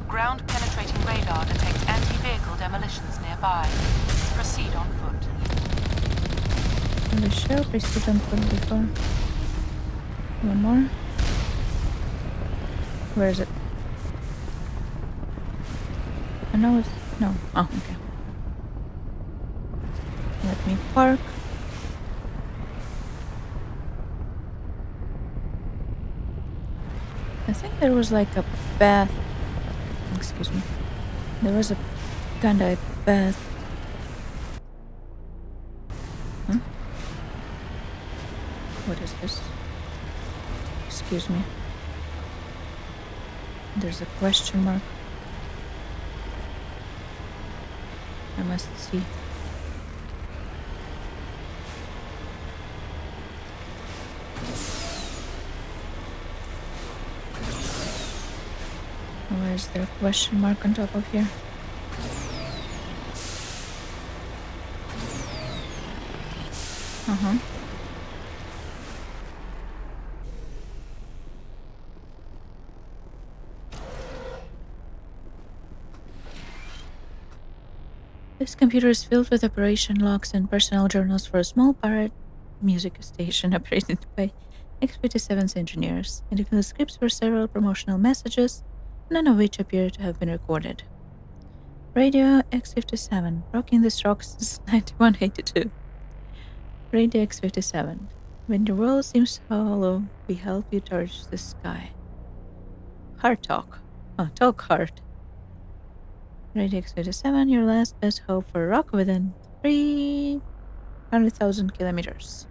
E: Ground penetrating radar detects anti-vehicle demolitions nearby. Proceed on foot.
A: On the show, proceed on foot before. One more. Where is it? I know it's... No. Oh, okay. Let me park. I think there was like a path. Excuse me. There was a kinda path. Huh? What is this? Excuse me. There's a question mark. I must see. Where is there a question mark on top of here? Uh-huh. This computer is filled with operation logs and personal journals for a small pirate music station operated by X-57's engineers. It includes scripts for several promotional messages, none of which appear to have been recorded. Radio X-57, rocking this rock since 9182. Radio X-57, when the world seems hollow, we help you touch the sky. Heart talk. Oh, talk heart. Radio X-57, your last best hope for a rock within 300,000 kilometers.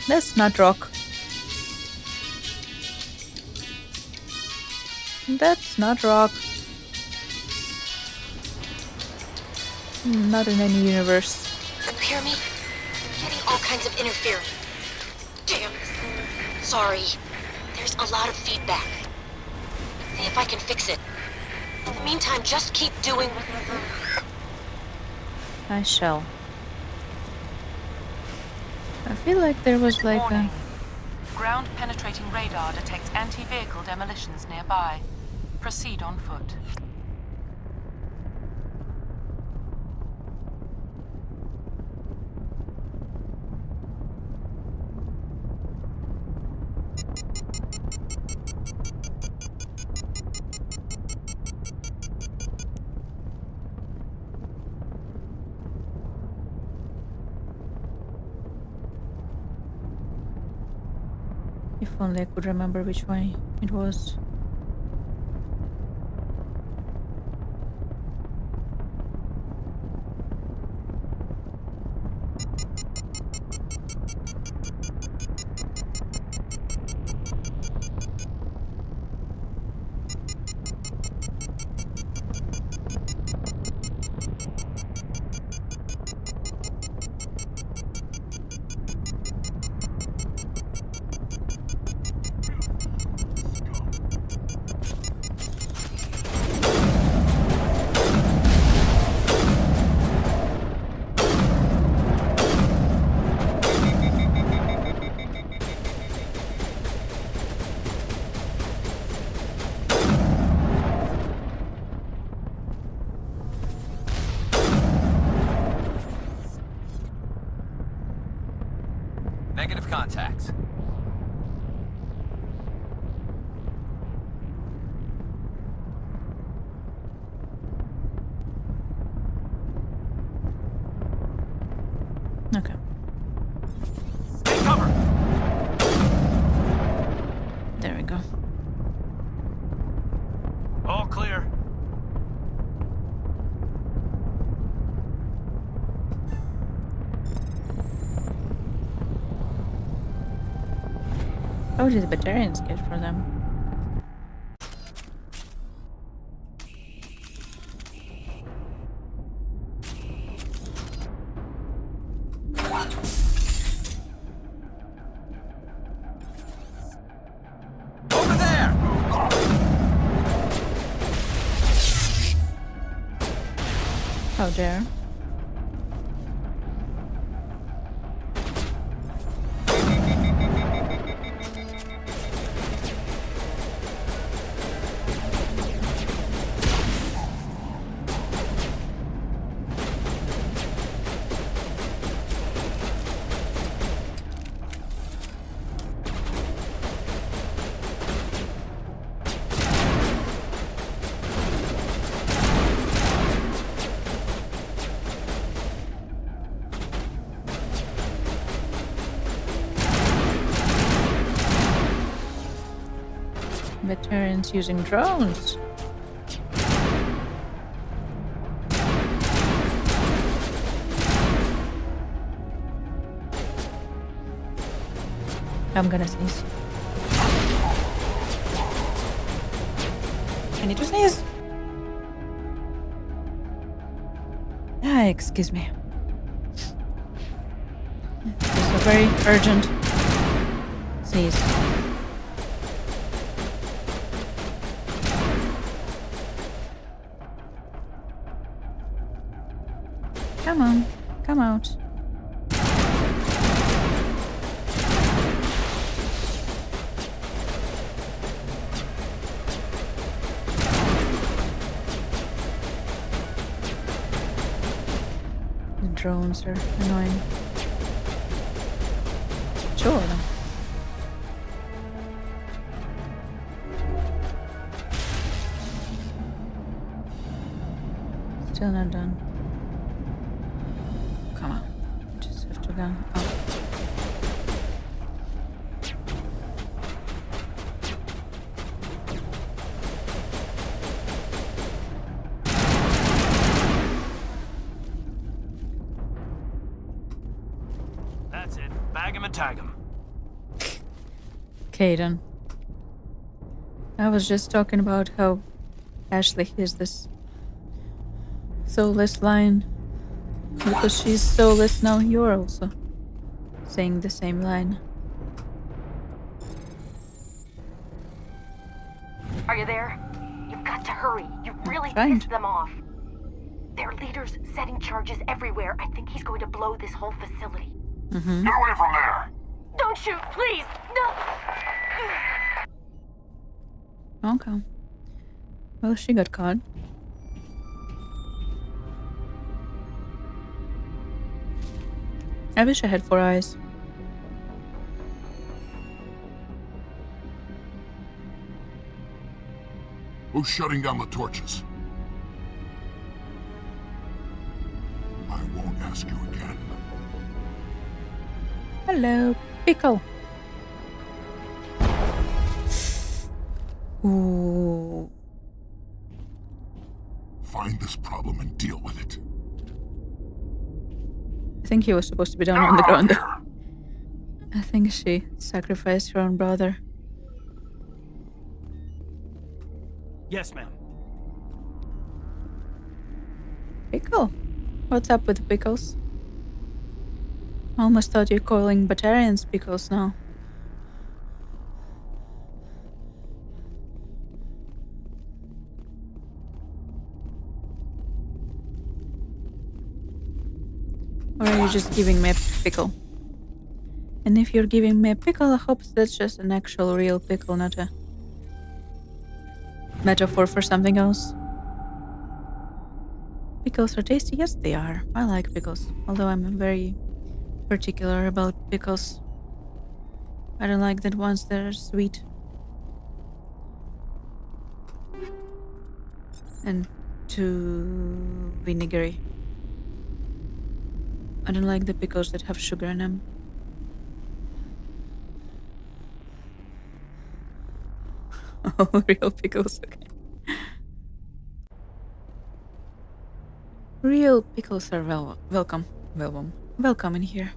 A: That's not rock. That's not rock. Not in any universe.
F: You hear me? I'm getting all kinds of interference. Damn. Sorry. There's a lot of feedback. See if I can fix it. In the meantime, just keep doing...
A: I shall. I feel like there was like
E: Warning. Ground penetrating radar detects anti-vehicle demolitions nearby. Proceed on foot.
A: If only I could remember which one it was.
C: All clear.
A: How did the Batarians get for them?
C: Over there!
A: How dare? Veterans using drones. I'm gonna sneeze. I need to sneeze. Ah, excuse me. It's a very urgent sneeze. Come on, come out. The drones are annoying. Sure. Still not done. Come on. Just have to go. Oh.
C: That's it. Bag him and tag him.
A: Caden. I was just talking about how Ashley hears this soulless line. Because she's soulless now, you're also saying the same line.
F: Are you there? You've got to hurry. You really
A: trying
F: pissed them off. Their leader's setting charges everywhere. I think he's going to blow this whole facility.
A: Mm-hmm.
C: Get away from there!
F: Don't shoot, please! No!
A: Okay. Well, she got caught. I wish I had 4 eyes.
C: Who's shutting down the torches? I won't ask you again.
A: Hello, Pickle. Ooh.
C: Find this problem and deal with it.
A: I think he was supposed to be down on the ground. I think she sacrificed her own brother.
C: Yes, ma'am.
A: Pickle? What's up with the pickles? Almost thought you're calling Batarians pickles now. Or are you just giving me a pickle? And if you're giving me a pickle, I hope that's just an actual real pickle, not a metaphor for something else. Pickles are tasty? Yes, they are. I like pickles, although I'm very particular about pickles. I don't like that ones that are sweet and too vinegary. I don't like the pickles that have sugar in them. Oh, real pickles, okay. Real pickles are welcome in here.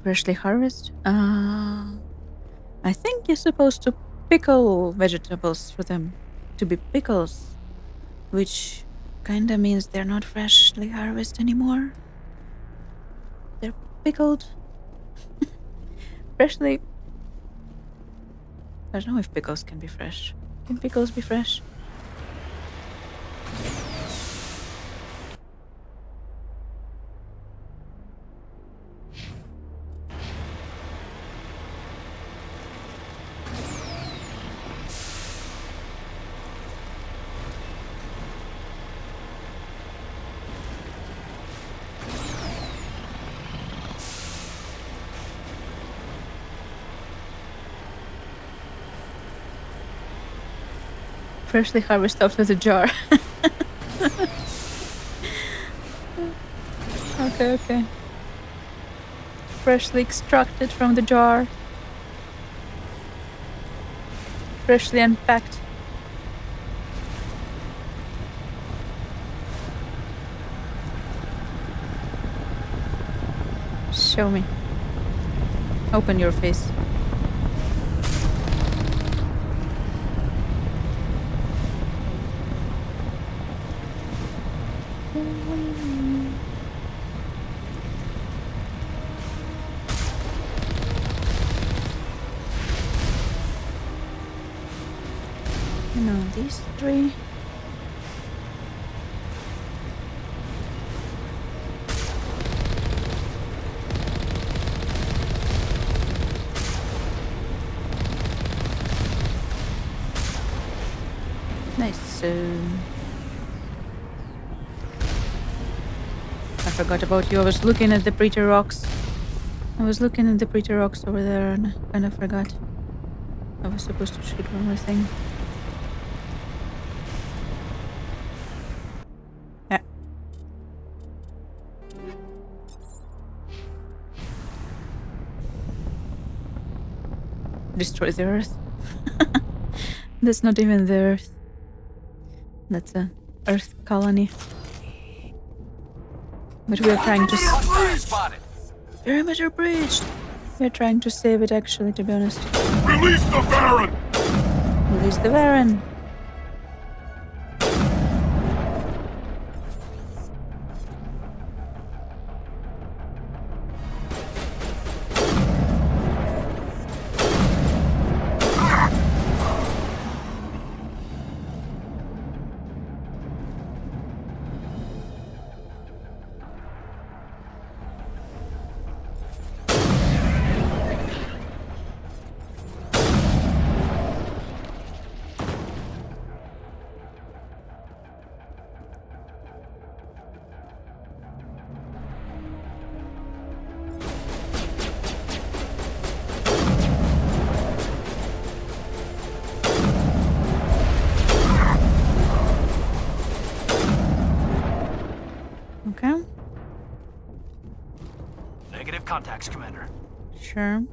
A: Freshly harvested? I think you're supposed to pickle vegetables for them to be pickles, which kinda means they're not freshly harvested anymore. They're pickled. Freshly. I don't know if pickles can be fresh. Can pickles be fresh? Freshly harvested out of the jar. Okay. Freshly extracted from the jar. Freshly unpacked. Show me. Open your face. These three. Nice. I forgot about you. I was looking at the pretty rocks. over there and I kind of forgot. I was supposed to shoot one more thing. Yeah. Destroy the Earth. That's not even the Earth. That's a Earth colony. But we are trying to... Perimeter breached! We are trying to save it actually, to be honest.
C: Release the Baron!
A: Release the Baron! Okay.
C: Negative contacts, Commander.
A: Sure.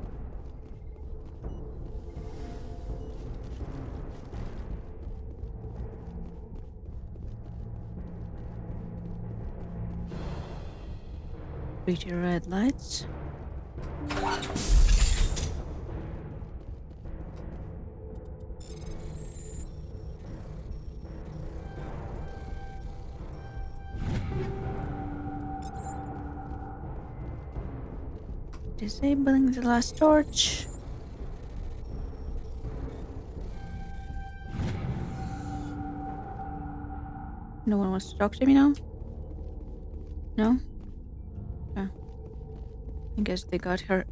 A: Pretty red lights. Disabling the last torch. No one wants to talk to me now? No? Yeah. I guess they got her.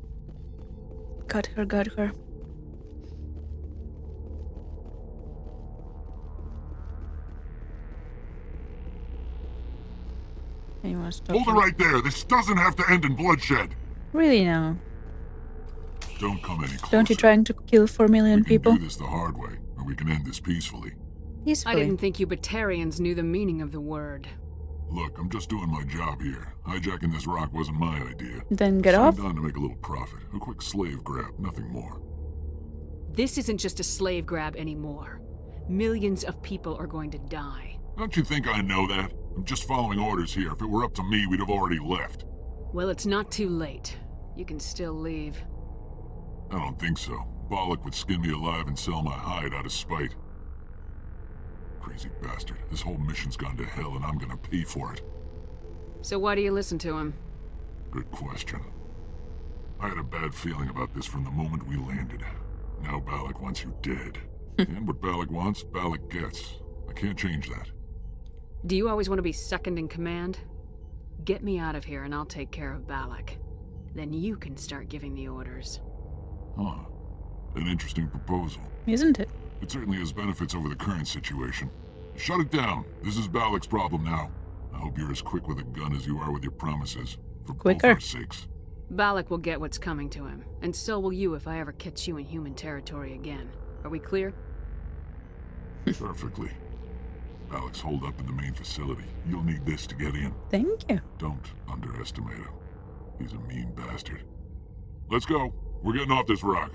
A: Got her. Anyone wants to talk
C: Hold
A: to
C: it
A: me?
C: right there. This doesn't have to end in bloodshed.
A: Really now?
C: Don't come any closer.
A: Don't you trying to kill 4 million
C: We can
A: people?
C: do this the hard way, or we can end this peacefully.
G: I
A: Peacefully.
G: didn't think you Batarians knew the meaning of the word.
C: Look, I'm just doing my job here. Hijacking this rock wasn't my idea.
A: Then get off?
C: Signed on to make a little profit. A quick slave grab, nothing more.
G: This isn't just a slave grab anymore. Millions of people are going to die.
C: Don't you think I know that? I'm just following orders here. If it were up to me, we'd have already left.
G: Well, it's not too late. You can still leave.
C: I don't think so. Bollock would skin me alive and sell my hide out of spite. Crazy bastard. This whole mission's gone to hell and I'm gonna pay for it.
G: So why do you listen to him?
C: Good question. I had a bad feeling about this from the moment we landed. Now Bollock wants you dead. And what Bollock wants, Bollock gets. I can't change that.
G: Do you always want to be second in command? Get me out of here and I'll take care of Balak. Then you can start giving the orders.
C: Huh. An interesting proposal.
A: Isn't it?
C: It certainly has benefits over the current situation. Shut it down. This is Balak's problem now. I hope you're as quick with a gun as you are with your promises. For
A: Quicker.
C: both our sakes.
G: Balak will get what's coming to him, and so will you if I ever catch you in human territory again. Are we clear?
C: Perfectly. Balak's holed up in the main facility. You'll need this to get in.
A: Thank you.
C: Don't underestimate him. He's a mean bastard. Let's go. We're getting off this rock.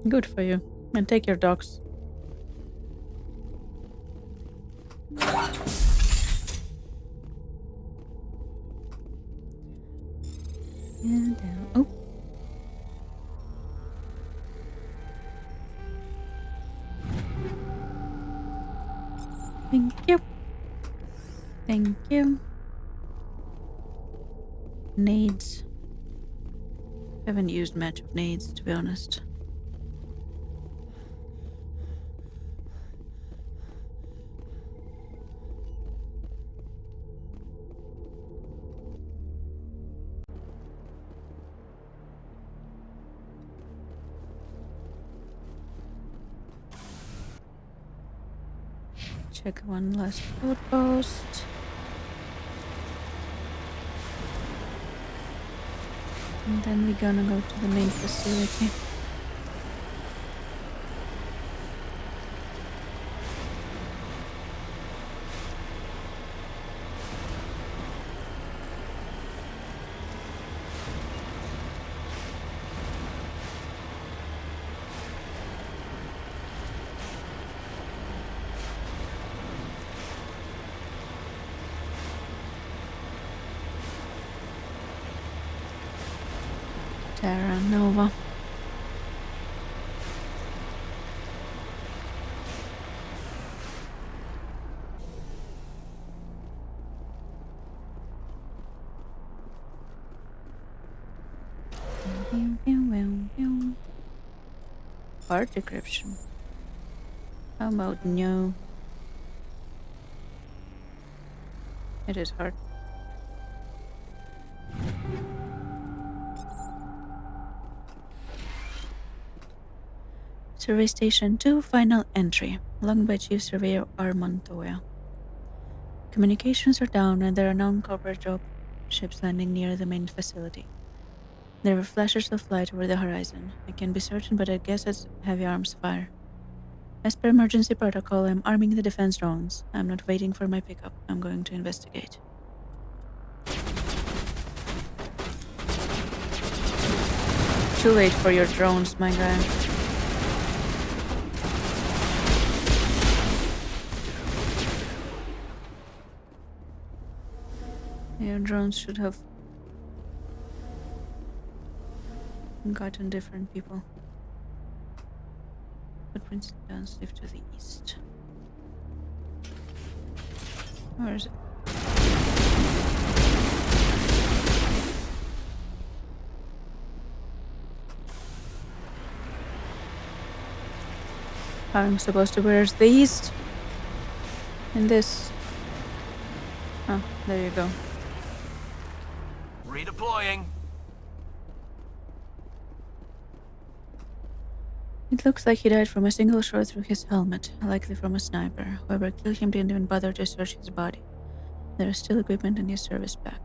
A: Good for you. And take your dogs. And down. Oh. Thank you. Thank you. Nades. Haven't used much of nades, to be honest. Check one last outpost. And then we're gonna go to the main facility. Terra Nova. Hard decryption. How about no? It is hard. Survey Station 2, final entry. Logged by Chief Surveyor R. Montoya. Communications are down and there are non-corporate ships landing near the main facility. There were flashes of light over the horizon. I can't be certain, but I guess it's heavy arms fire. As per emergency protocol, I'm arming the defense drones. I'm not waiting for my pickup. I'm going to investigate. Too late for your drones, my guy. Your drones should have gotten different people. Footprints dance lift to the east. Where is it? How am I supposed to where's the east? And this. Oh, there you go.
I: Redeploying.
A: It looks like he died from a single shot through his helmet, likely from a sniper. Whoever killed him didn't even bother to search his body. There is still equipment in his service pack.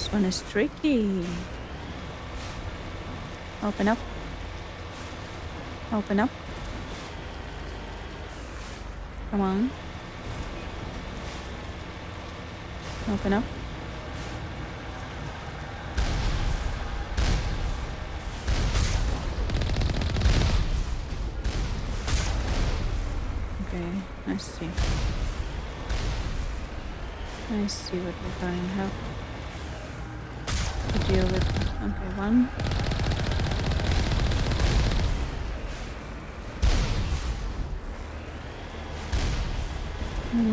A: This one is tricky. Open up. Open up. Come on. Open up. Okay, I see. I see what we're going to have to deal with. Okay, one.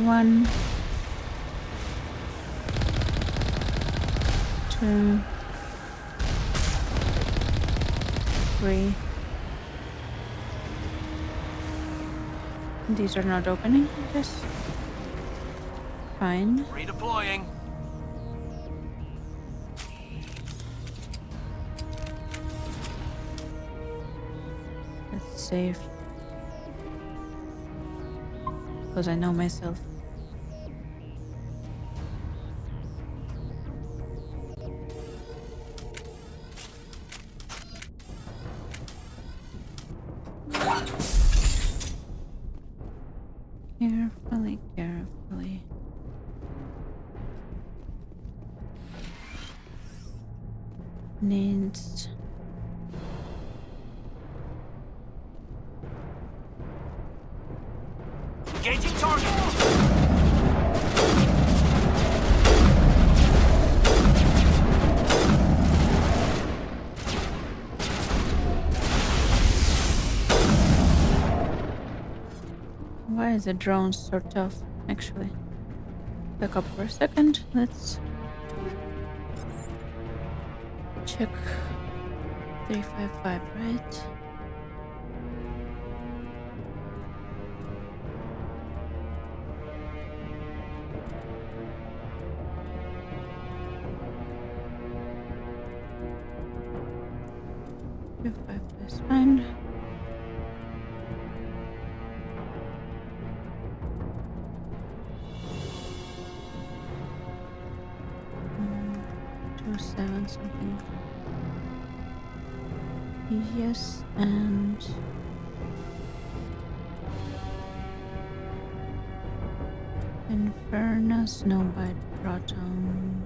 A: One. Two. Three. These are not opening, I guess. Fine.
I: Redeploying.
A: Let's save. Because I know myself. Carefully, carefully. Needs
I: Engaging target.
A: Why is the drone so tough, actually? Back up for a second. Let's check 355, right? Is fine. Seven something. Yes, and Inferno, Snowbite, Proton,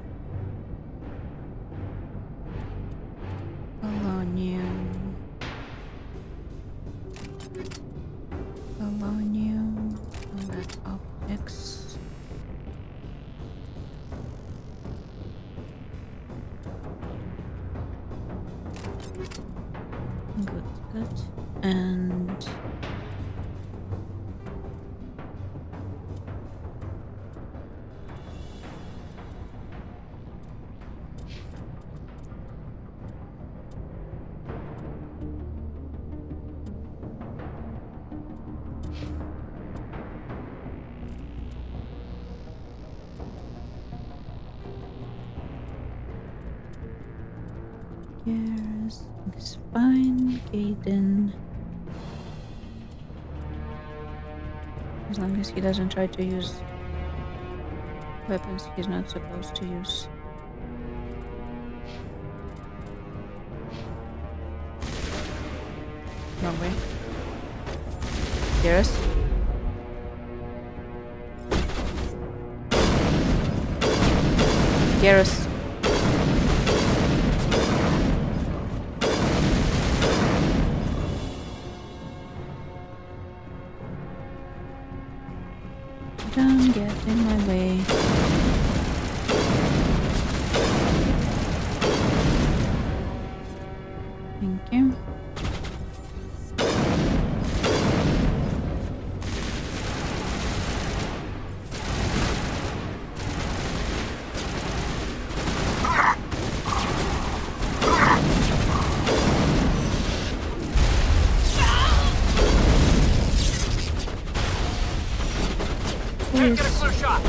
A: Polonium, Combat Objects. Good. And yes, it's fine, Gaiden. As long as he doesn't try to use weapons he's not supposed to use. Wrong way. Yes. Garrus. Don't get in my way. Thank you.
I: Get a clear shot.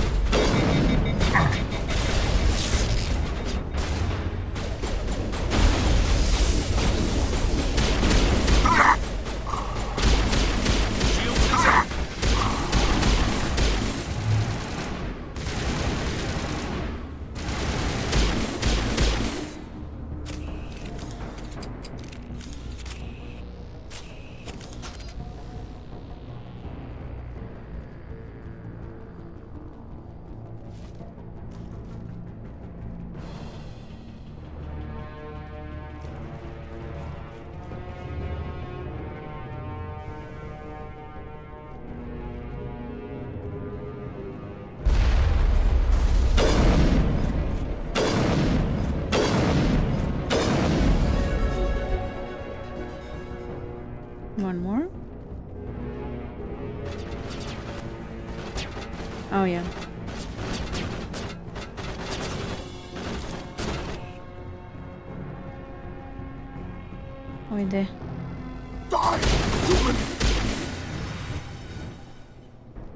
A: One more. Oh yeah. Oj det.
C: Die, human!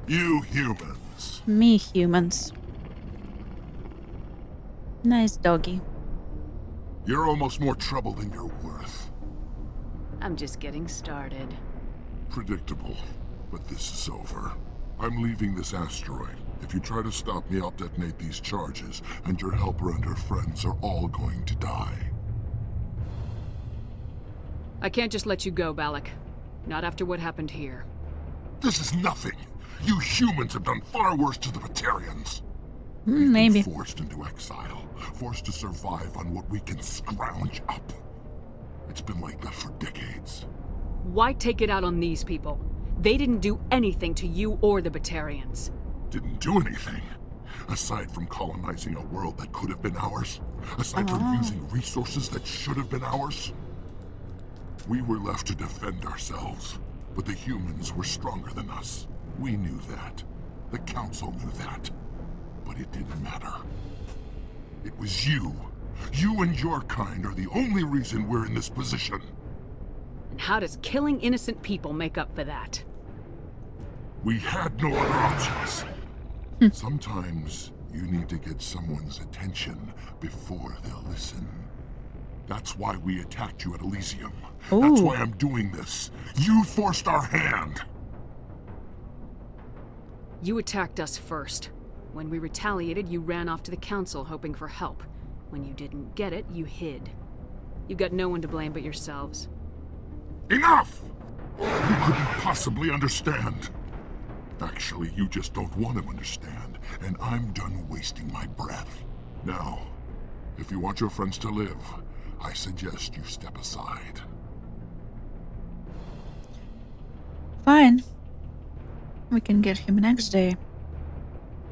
C: You humans.
A: Me humans. Nice doggy.
C: You're almost more trouble than you're worth.
G: I'm just getting started.
C: Predictable, but this is over. I'm leaving this asteroid. If you try to stop me, I'll detonate these charges, and your helper and her friends are all going to die.
G: I can't just let you go, Balak. Not after what happened here.
C: This is nothing. You humans have done far worse to the Batarians.
A: Maybe.
C: We've been forced into exile, forced to survive on what we can scrounge up. It's been like that for decades.
G: Why take it out on these people? They didn't do anything to you or the Batarians.
C: Didn't do anything. Aside from colonizing a world that could have been ours. Aside from using resources that should have been ours. We were left to defend ourselves. But the humans were stronger than us. We knew that. The Council knew that. But it didn't matter. It was you. You and your kind are the only reason we're in this position.
G: And how does killing innocent people make up for that?
C: We had no other options. Sometimes you need to get someone's attention before they'll listen. That's why we attacked you at Elysium. That's why I'm doing this. You forced our hand.
G: You attacked us first. When we retaliated, you ran off to the Council hoping for help. When you didn't get it, you hid. You got no one to blame but yourselves.
C: Enough! You couldn't possibly understand. Actually, you just don't want to understand, and I'm done wasting my breath. Now, if you want your friends to live, I suggest you step aside.
A: Fine. We can get him next day.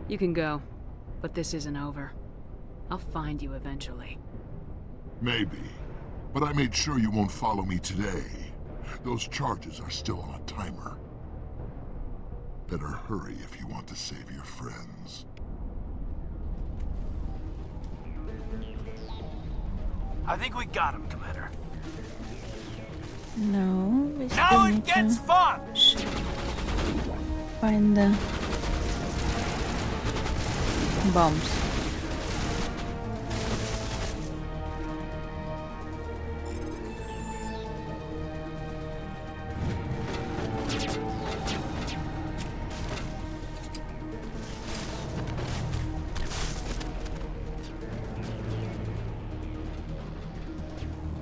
G: You can go, but this isn't over. I'll find you eventually.
C: Maybe, but I made sure you won't follow me today. Those charges are still on a timer. Better hurry if you want to save your friends.
J: I think we got him, Commander.
A: No, we
J: Now
A: still
J: it
A: need
J: gets
A: to
J: fun!
A: find the bombs.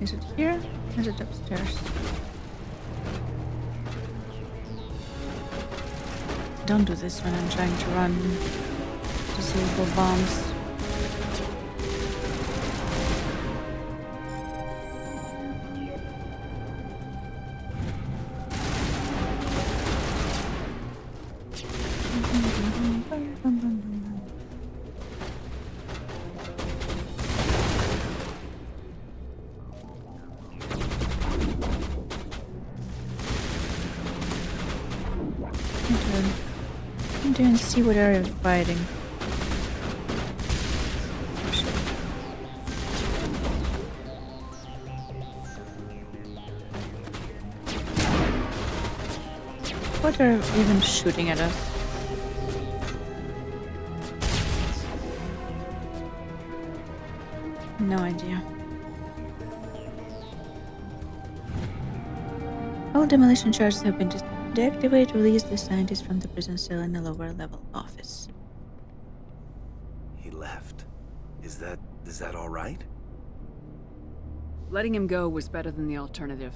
A: Is it here? Or is it upstairs? Don't do this when I'm trying to run. Disable bombs. I didn't see what area of fighting. What are even shooting at us? No idea. All demolition charges have been deactivate, release the scientist from the prison cell in the lower level office.
I: He left. Is that all right?
G: Letting him go was better than the alternative.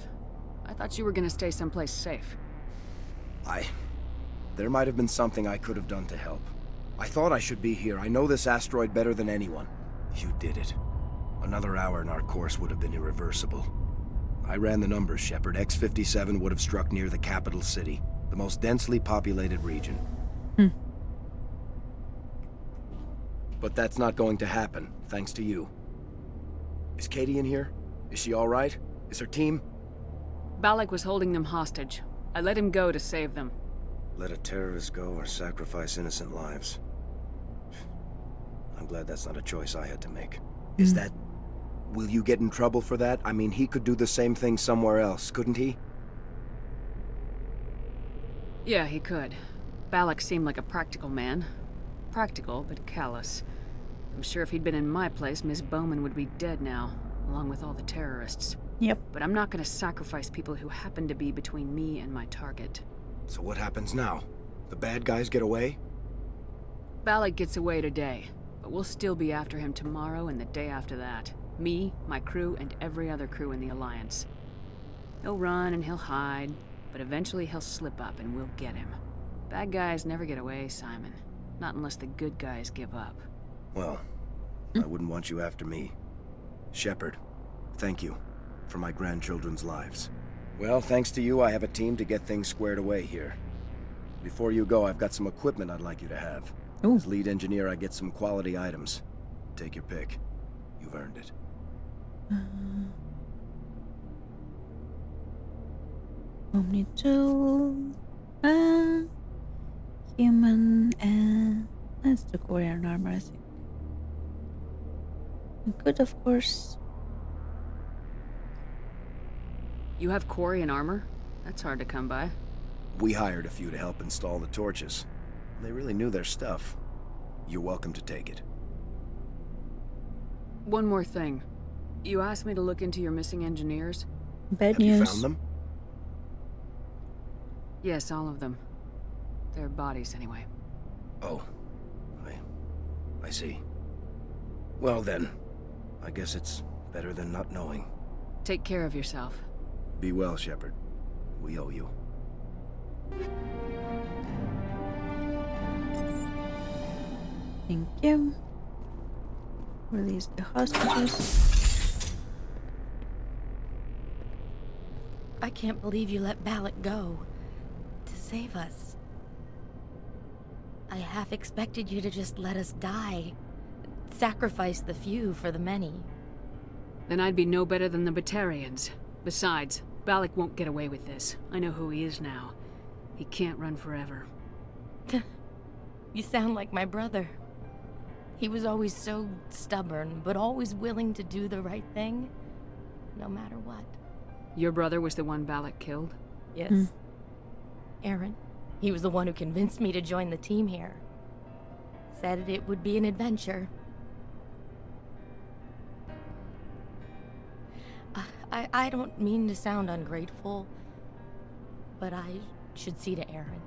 G: I thought you were gonna stay someplace safe.
I: There might have been something I could have done to help. I thought I should be here. I know this asteroid better than anyone. You did it. Another hour and our course would have been irreversible. I ran the numbers, Shepard. X-57 would have struck near the capital city, the most densely populated region. But that's not going to happen, thanks to you. Is Katie in here? Is she all right? Is her team?
G: Balak was holding them hostage. I let him go to save them.
I: Let a terrorist go or sacrifice innocent lives. I'm glad that's not a choice I had to make. Is that... Will you get in trouble for that? I mean, he could do the same thing somewhere else, couldn't he?
G: Yeah, he could. Balak seemed like a practical man. Practical, but callous. I'm sure if he'd been in my place, Miss Bowman would be dead now, along with all the terrorists.
A: Yep.
G: But I'm not gonna sacrifice people who happen to be between me and my target.
I: So what happens now? The bad guys get away?
G: Balak gets away today, but we'll still be after him tomorrow and the day after that. Me, my crew, and every other crew in the Alliance. He'll run and he'll hide, but eventually he'll slip up and we'll get him. Bad guys never get away, Simon. Not unless the good guys give up.
I: Well, I wouldn't want you after me. Shepard, thank you for my grandchildren's lives. Well, thanks to you, I have a team to get things squared away here. Before you go, I've got some equipment I'd like you to have.
A: Ooh.
I: As lead engineer, I get some quality items. Take your pick. You've earned it.
A: Omni tool, human, and that's the Korean armor, I think. We could, of course.
G: You have Quarian armor? That's hard to come by.
I: We hired a few to help install the torches. They really knew their stuff. You're welcome to take it.
G: One more thing. You asked me to look into your missing engineers?
A: Bad
I: Have
A: news.
I: you found them?
G: Yes, all of them. Their bodies, anyway.
I: Oh. I see. Well then, I guess it's better than not knowing.
G: Take care of yourself.
I: Be well, Shepard. We owe you.
A: Thank you. Release the hostages.
H: I can't believe you let Balak go. To save us. I half expected you to just let us die. Sacrifice the few for the many.
G: Then I'd be no better than the Batarians. Besides, Balak won't get away with this. I know who he is now. He can't run forever.
H: You sound like my brother. He was always so stubborn, but always willing to do the right thing, no matter what.
G: Your brother was the one Balak killed?
H: Yes. Aaron. He was the one who convinced me to join the team here. Said it would be an adventure. I don't mean to sound ungrateful, but I should see to Aaron.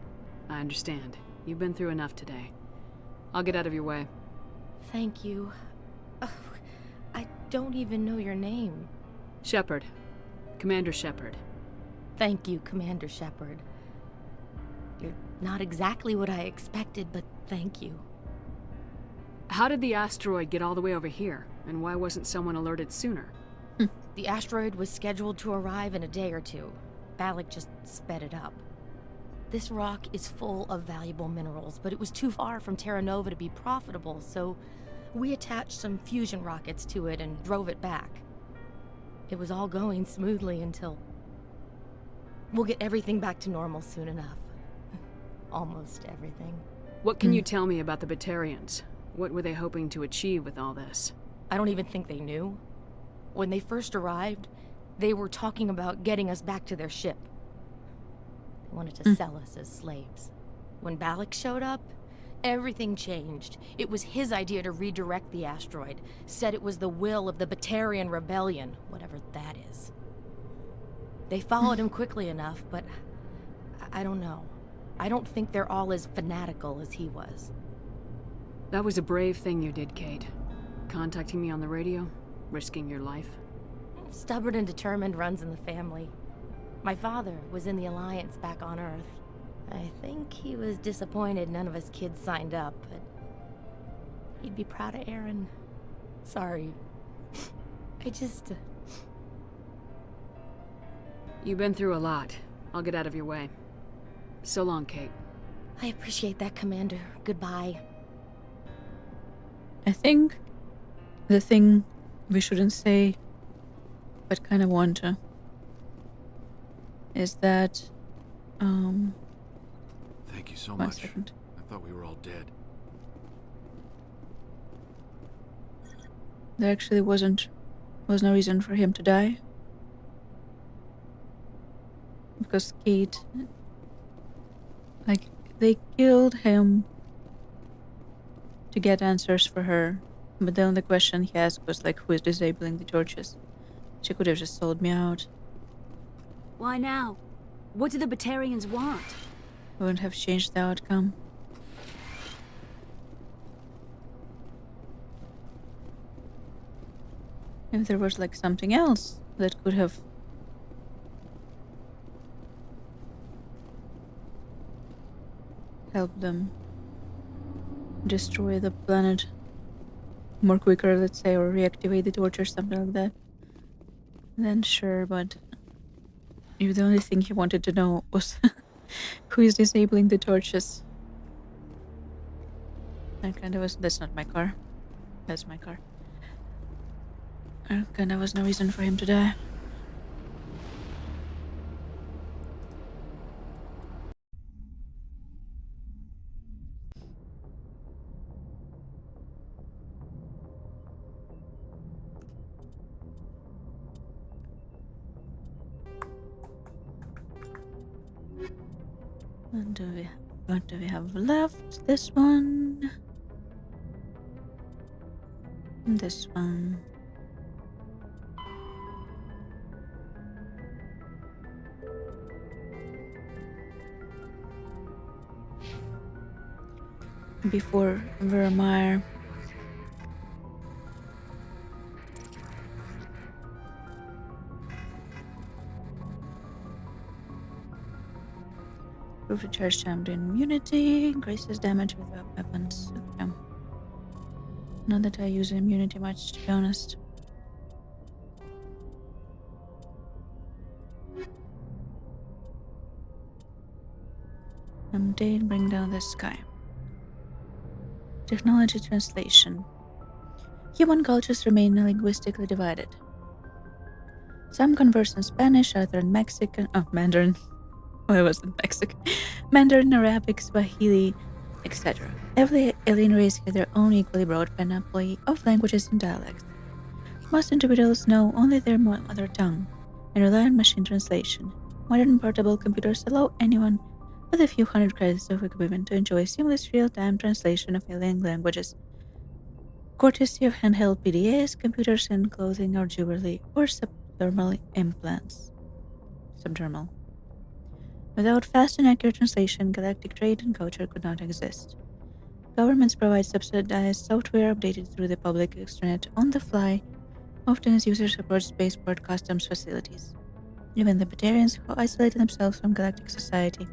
G: I understand. You've been through enough today. I'll get out of your way.
H: Thank you. I don't even know your name.
G: Shepard. Commander Shepard.
H: Thank you, Commander Shepard. You're not exactly what I expected, but thank you.
G: How did the asteroid get all the way over here? And why wasn't someone alerted sooner?
H: The asteroid was scheduled to arrive in a day or two. Balak just sped it up. This rock is full of valuable minerals, but it was too far from Terra Nova to be profitable, so we attached some fusion rockets to it and drove it back. It was all going smoothly until... We'll get everything back to normal soon enough. Almost everything.
G: What can you tell me about the Batarians? What were they hoping to achieve with all this?
H: I don't even think they knew. When they first arrived, they were talking about getting us back to their ship. They wanted to sell us as slaves. When Balak showed up, everything changed. It was his idea to redirect the asteroid. Said it was the will of the Batarian Rebellion, whatever that is. They followed him quickly enough, but I don't know. I don't think they're all as fanatical as he was.
G: That was a brave thing you did, Kate. Contacting me on the radio, risking your life.
H: Stubborn and determined runs in the family. My father was in the Alliance back on Earth. I think he was disappointed none of us kids signed up, but he'd be proud of Aaron. Sorry. I just...
G: You've been through a lot. I'll get out of your way. So long, Kate.
H: I appreciate that, Commander. Goodbye.
A: I think the thing we shouldn't say, but kind of want to. is that
J: Thank you so
A: 1
J: much.
A: second.
J: I thought we were all dead.
A: There actually was no reason for him to die. Because Kate, like, they killed him to get answers for her. But the only question he asked was like, who is disabling the torches? She could have just sold me out.
K: Why now? What do the Batarians want?
A: Wouldn't have changed the outcome. If there was like something else that could have helped them destroy the planet more quicker, let's say, or reactivate the torch or something like that, then sure, but if the only thing he wanted to know was who is disabling the torches, that kind of was, that's not my car, that's my car. Kind of was no reason for him to die. What do we have left? This one. And this one. Before Vermeer. Proof recharge timed immunity, increases damage with weapons. Okay. Not that I use immunity much, to be honest. Update, bring down the sky. Technology translation. Human cultures remain linguistically divided. Some converse in Spanish, other in Mexican. Oh, Mandarin. Well, it wasn't Mexican. Mandarin, Arabic, Swahili, etc. Every alien race has their own equally broad panoply of languages and dialects. Most individuals know only their mother tongue and rely on machine translation. Modern portable computers allow anyone with a few hundred credits of equipment to enjoy seamless real-time translation of alien languages, courtesy of handheld PDAs, computers, and clothing or jewelry, or subdermal implants. Subdermal. Without fast and accurate translation, galactic trade and culture could not exist. Governments provide subsidized software updated through the public extranet on the fly, often as users approach spaceport customs facilities. Even the Batarians, who isolated themselves from galactic society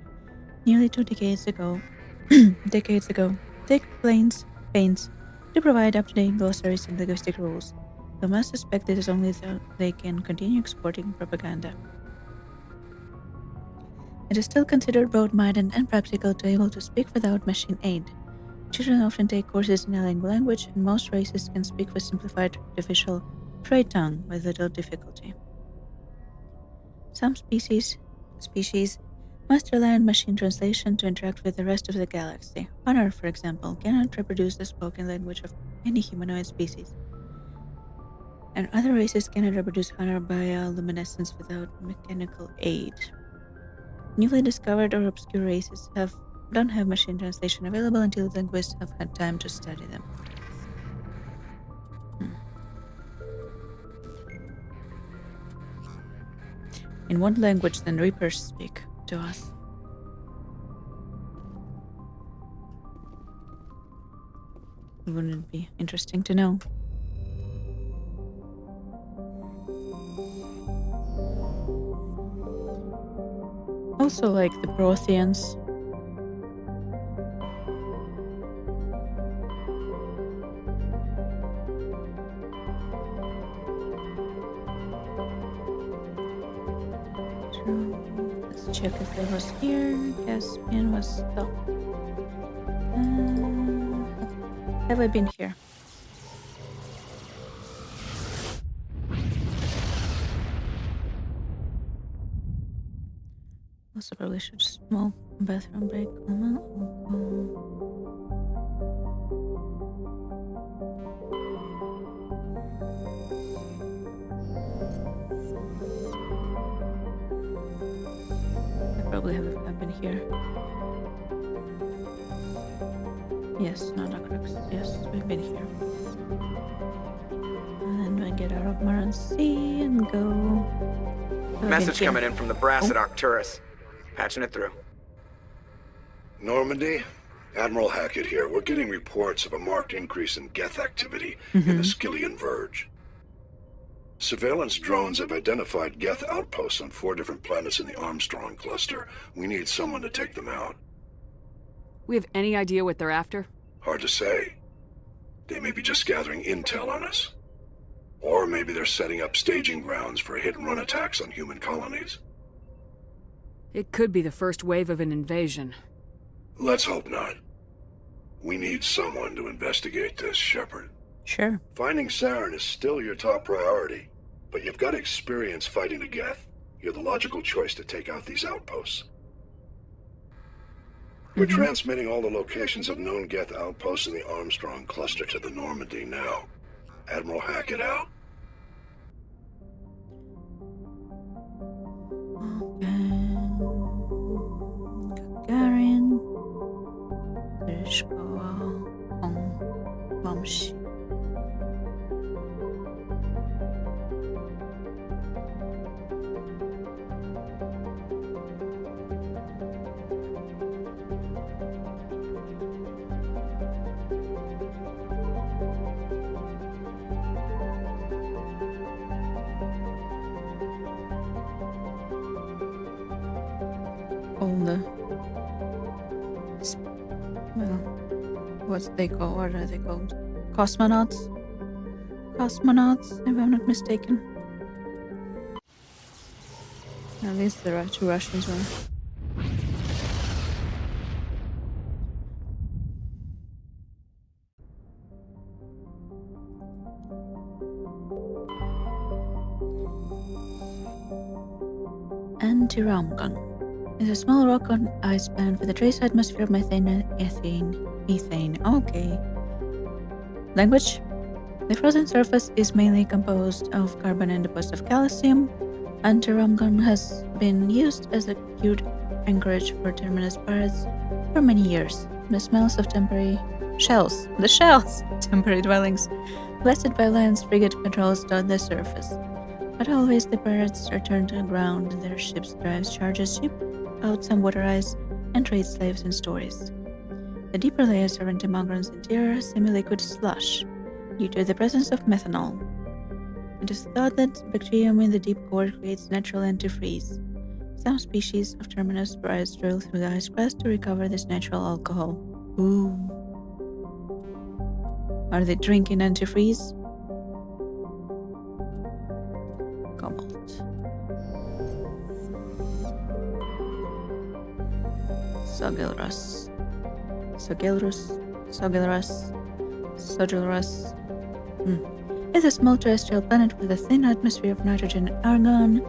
A: nearly 2 decades ago, take pains to provide up-to-date glossaries and linguistic rules, though must suspect it is only so they can continue exporting propaganda. It is still considered broad-minded and practical to be able to speak without machine aid. Children often take courses in alien language, and most races can speak with simplified artificial trade tongue with little difficulty. Some species must rely on machine translation to interact with the rest of the galaxy. Honor, for example, cannot reproduce the spoken language of any humanoid species. And other races cannot reproduce Honor bioluminescence without mechanical aid. Newly discovered or obscure races don't have machine translation available until linguists have had time to study them. In what language then Reapers speak to us? Wouldn't it be interesting to know? Also, like the Protheans. Let's check if it was here. Caspian was stopped. Have I been here? Also, probably should smoke bathroom break. I probably have been here. Yes, not Acrox. Yes, we've been here. And then we get out of Maran Sea and go.
L: Message coming in from the brass at Arcturus. Patching it through.
M: Normandy? Admiral Hackett here. We're getting reports of a marked increase in Geth activity in the Skyllian Verge. Surveillance drones have identified Geth outposts on 4 different planets in the Armstrong cluster. We need someone to take them out.
G: We have any idea what they're after?
M: Hard to say. They may be just gathering intel on us. Or maybe they're setting up staging grounds for hit-and-run attacks on human colonies.
G: It could be the first wave of an invasion.
M: Let's hope not. We need someone to investigate this, Shepard.
A: Sure.
M: Finding Saren is still your top priority, but you've got experience fighting the Geth. You're the logical choice to take out these outposts. We're transmitting all the locations of known Geth outposts in the Armstrong cluster to the Normandy now. Admiral Hackett out.
A: Gagarin. Trishko. Vamshi. What are they called? Cosmonauts? Cosmonauts, if I'm not mistaken. At least there are 2 Russians were. Anti-ram gun is a small rock on ice band with a trace atmosphere of methane and ethane. Okay. Language. The frozen surface is mainly composed of carbon and deposits of calcium. Anti-ram gun has been used as a cute anchorage for terminus pirates for many years. The smells of temporary shells. The shells! Temporary dwellings. Blasted by Lion's frigate patrols dot the surface. But always the pirates return to the ground. Their ships drive charges ship out some water ice and trade slaves and stories. The deeper layers of Antimagron's interior semi-liquid slush due to the presence of methanol. It is thought that bacterium in the deep core creates natural antifreeze. Some species of terminus pirates drill through the ice crust to recover this natural alcohol. Ooh. Are they drinking antifreeze? Cobalt. Sogelrus. Is a small terrestrial planet with a thin atmosphere of nitrogen and argon.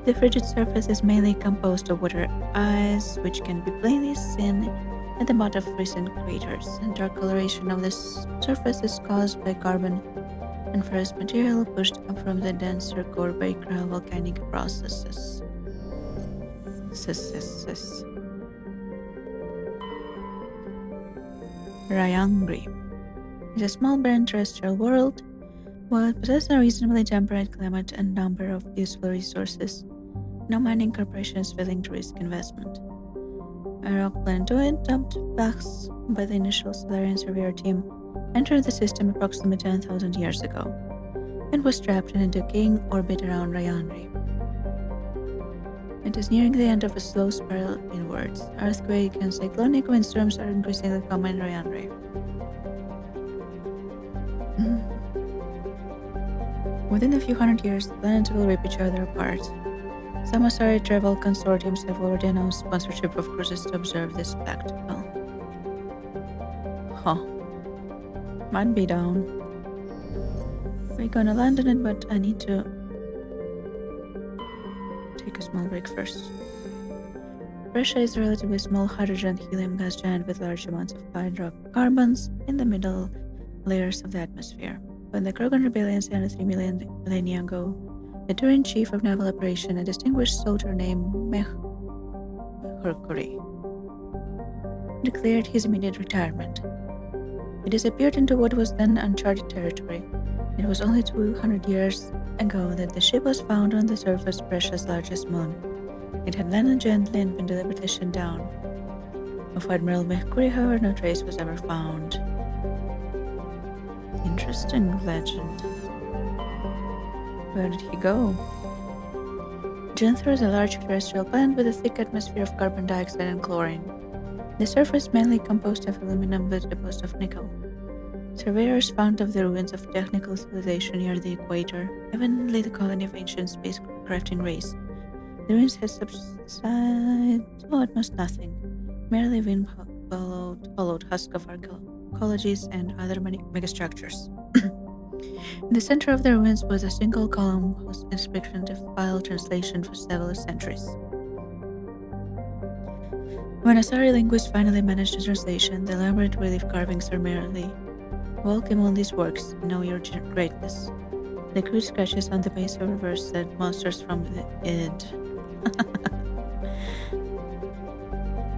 A: The frigid surface is mainly composed of water ice, which can be plainly seen at the bottom of recent craters. And dark coloration of this surface is caused by carbon and ferrous material pushed up from the denser core by volcanic processes. Ryangri is a small barren terrestrial world. While it possesses a reasonably temperate climate and number of useful resources, no mining corporation is willing to risk investment. A rock planetoid dubbed Vax by the initial Solarian surveyor team entered the system approximately 10,000 years ago and was trapped in a decaying orbit around Ryangri. It is nearing the end of a slow spiral inwards. Earthquake and cyclonic windstorms are increasingly common in Ryangri. Within a few hundred years, the planets will rip each other apart. Some Asari travel consortiums have already announced sponsorship of cruises to observe this spectacle. Huh. Might be down. We're gonna land on it, but I need to take a small break first. Brescia is a relatively small hydrogen helium gas giant with large amounts of hydrocarbons in the middle layers of the atmosphere. When the Krogan rebellion ended 3 million millennia ago, the Turian chief of naval operation, a distinguished soldier named Mercury, declared his immediate retirement. He disappeared into what was then uncharted territory. It was only 200 years ago that the ship was found on the surface of Brescia's largest moon. It had landed gently and been deliberately shut down. Of Admiral Mercury, however, no trace was ever found. Interesting legend. Where did he go? Janther is a large terrestrial planet with a thick atmosphere of carbon dioxide and chlorine. The surface is mainly composed of aluminum with deposits of nickel. Surveyors found of the ruins of technical civilization near the equator, evidently the colony of ancient spacecrafting race. The ruins had subsided to almost nothing, merely wind-hollowed husk of archaeologies and other megastructures. In the center of the ruins was a single column whose inscription defiled translation for several centuries. When Asari linguists finally managed the translation, the elaborate relief carvings are merely "Welcome on these works, know your greatness." The crude scratches on the base of the verse said "Monsters from the id."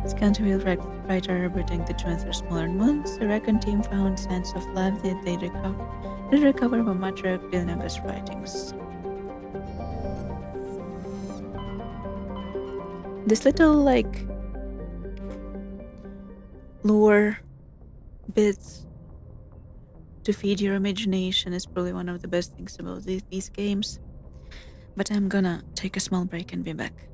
A: Scanty writer reporting the Janther's modern moons, the Recon team found signs of life that they recovered from Matriarch Bilnaga's writings. This little, lore bits to feed your imagination is probably one of the best things about these games. But I'm gonna take a small break and be back.